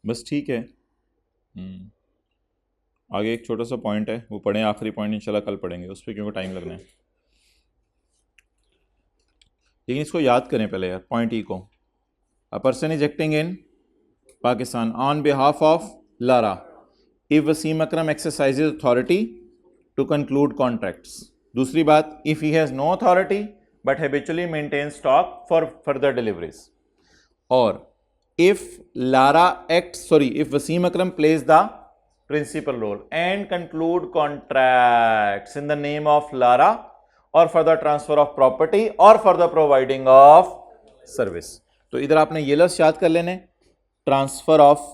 बस ठीक है। आगे एक छोटा सा पॉइंट है, वो पढ़ें, आखिरी पॉइंट इंशाल्लाह कल पढ़ेंगे, उस पर क्योंकि टाइम लगना है, लेकिन इसको याद करें पहले यार। पॉइंट ई को, a person is acting in Pakistan on behalf of Lara if Wasim Akram exercises authority to conclude contracts. दूसरी बात, if he has no authority but habitually maintain stock for further deliveries. और if Lara acts, if Wasim Akram plays the principal role and conclude contracts in the name of Lara or for the transfer of property or for the providing of service। तो इधर आपने ये लफ्ज़ याद कर लेने, transfer of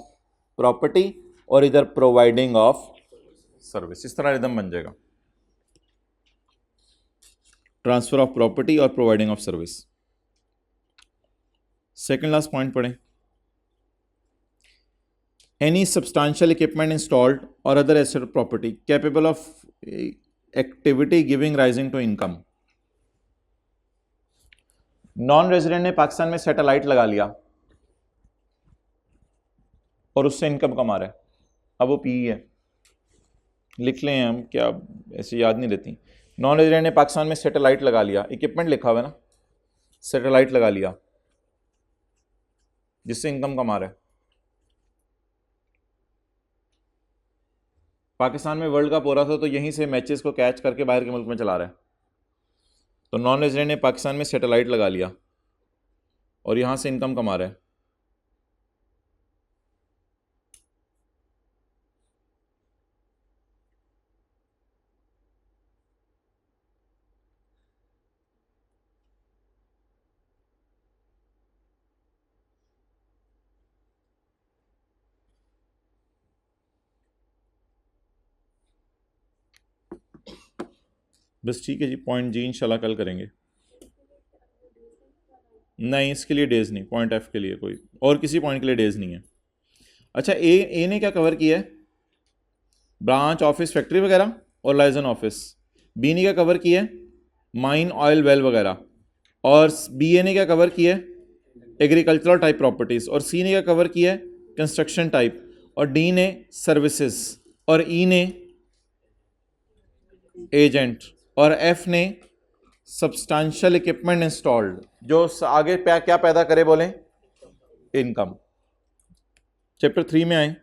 property और इधर प्रोवाइडिंग ऑफ सर्विस, इस तरह रिदम बन जाएगा, ट्रांसफर ऑफ प्रॉपर्टी और providing of service. Second last point पढ़ें। Any substantial equipment installed or other asset or property capable of activity giving rising to income। Non resident ने पाकिस्तान में satellite लगा लिया और उससे इनकम कमा रहा है, अब वो पी है, लिख लें हम, क्या ऐसे याद नहीं रहती। नॉन रेजिडेंट ने पाकिस्तान में सैटेलाइट लगा लिया, इक्विपमेंट लिखा हुआ है ना, सैटेलाइट लगा लिया जिससे इनकम कमा रहा है। पाकिस्तान में वर्ल्ड कप हो रहा था तो यहीं से मैचेस को कैच करके बाहर के मुल्क में चला रहा है। तो नॉन रेजिडेंट ने पाकिस्तान में सैटेलाइट लगा लिया और यहाँ से इनकम कमा रहा है। बस ठीक है जी, पॉइंट जी इंशाल्लाह कल करेंगे। नहीं, इसके लिए डेज नहीं, पॉइंट एफ के लिए कोई और किसी पॉइंट के लिए डेज नहीं है। अच्छा, ए ने क्या कवर किया है? ब्रांच ऑफिस फैक्ट्री वगैरह और लाइजन ऑफिस। बी ने क्या कवर किया है? माइन ऑयल वेल वगैरह। और बी ए ने क्या कवर किया है? Agricultural type properties. और सी ने क्या कवर किया है? Construction type. और डी ने सर्विसेज। और ई ने एजेंट। और एफ ने सब्सटेंशियल इक्विपमेंट इंस्टॉल्ड, जो आगे क्या पैदा करे, बोलें इनकम। चैप्टर 3 में आए।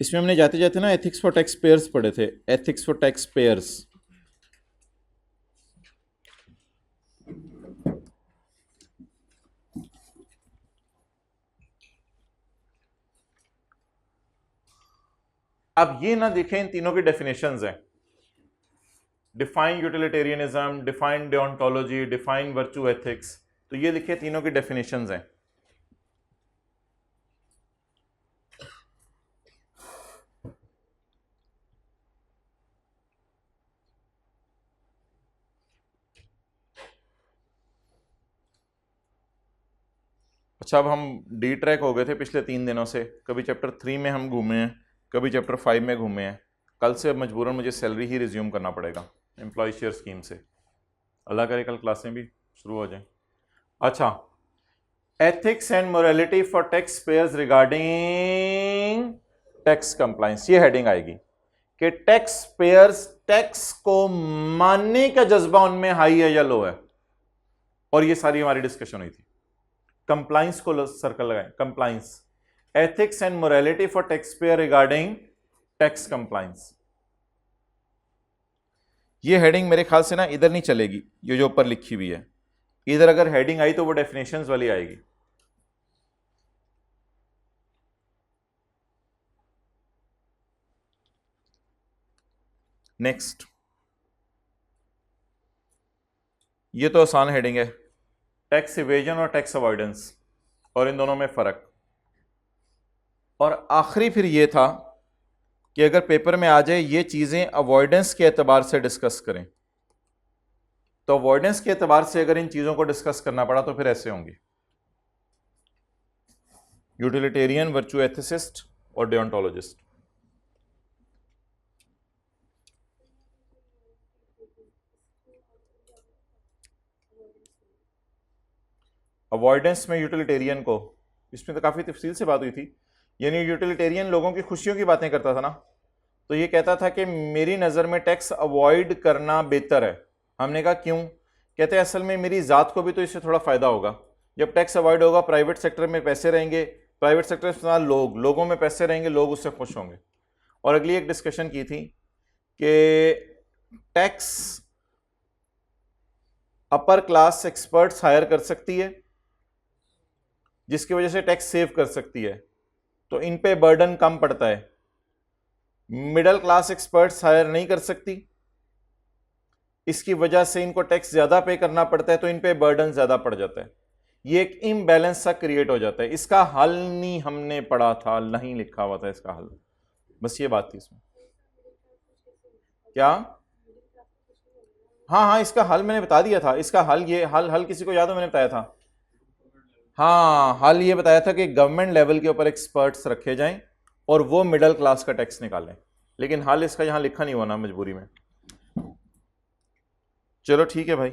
इसमें हमने जाते जाते ना एथिक्स फॉर टैक्स पेयर्स पढ़े थे, एथिक्स फॉर टैक्स पेयर्स। अब ये ना देखें, इन तीनों की डेफिनेशंस हैं। Define utilitarianism, define deontology, define virtue ethics. तो ये देखिए तीनों की डेफिनेशंस हैं। अच्छा, अब हम डी ट्रैक हो गए थे पिछले 3 दिनों से। कभी चैप्टर 3 में हम घूमे हैं, कभी चैप्टर 5 में घूमे हैं। कल से अब मजबूरन मुझे सैलरी ही रिज्यूम करना पड़ेगा एम्प्लॉय शेयर स्कीम से। अल्लाह करे कल क्लासें भी शुरू हो जाएं। अच्छा, ethics and morality for tax payers regarding tax compliance, ये हेडिंग आएगी। कि टैक्स पेयर्स टैक्स को मानने का जज्बा उनमें हाई है या लो है, और ये सारी हमारी डिस्कशन हुई थी। कंप्लाइंस को सर्कल लगाएं, compliance, ethics and morality for tax payer regarding tax compliance. ये हेडिंग मेरे ख्याल से ना इधर नहीं चलेगी, ये जो ऊपर लिखी हुई है, इधर अगर हेडिंग आई तो वो डेफिनेशंस वाली आएगी। नेक्स्ट, ये तो आसान हेडिंग है, टैक्स इवेजन और टैक्स अवॉइडेंस और इन दोनों में फर्क। और आखिरी फिर ये था कि अगर पेपर में आ जाए ये चीजें अवॉइडेंस के एतबार से डिस्कस करें, तो अवॉइडेंस के एतबार से अगर इन चीजों को डिस्कस करना पड़ा तो फिर ऐसे होंगी, यूटिलिटेरियन, वर्चू एथिसिस्ट और डियोंटोलॉजिस्ट। अवॉइडेंस में यूटिलिटेरियन को, इसमें तो काफी तफसील से बात हुई थी, यानी यूटिलिटेरियन लोगों की खुशियों की बातें करता था ना, तो ये कहता था कि मेरी नज़र में टैक्स अवॉइड करना बेहतर है। हमने कहा क्यों? कहते हैं असल में मेरी ज़ात को भी तो इससे थोड़ा फ़ायदा होगा। जब टैक्स अवॉइड होगा, प्राइवेट सेक्टर में पैसे रहेंगे, प्राइवेट सेक्टर में लोगों में पैसे रहेंगे, लोग उससे खुश होंगे। और अगली एक डिस्कशन की थी कि tax upper class experts hire कर सकती है, जिसकी वजह से टैक्स सेव कर सकती है, तो इन पे बर्डन कम पड़ता है। मिडिल क्लास एक्सपर्ट्स हायर नहीं कर सकती, इसकी वजह से इनको टैक्स ज्यादा पे करना पड़ता है, तो इन पे बर्डन ज्यादा पड़ जाता है। ये एक इम्बैलेंस सा क्रिएट हो जाता है। इसका हल नहीं हमने पढ़ा था, नहीं लिखा हुआ था इसका हल, बस ये बात थी इसमें। क्या? हाँ हाँ, इसका हल मैंने बता दिया था। इसका हल, ये हल किसी को याद हो? मैंने बताया था। हाँ, हल ये बताया था कि गवर्नमेंट लेवल के ऊपर एक्सपर्ट्स रखे जाएं और वो मिडिल क्लास का टैक्स निकालें, लेकिन हल इसका यहां लिखा नहीं हुआ ना, मजबूरी में। चलो ठीक है भाई,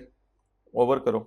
ओवर करो।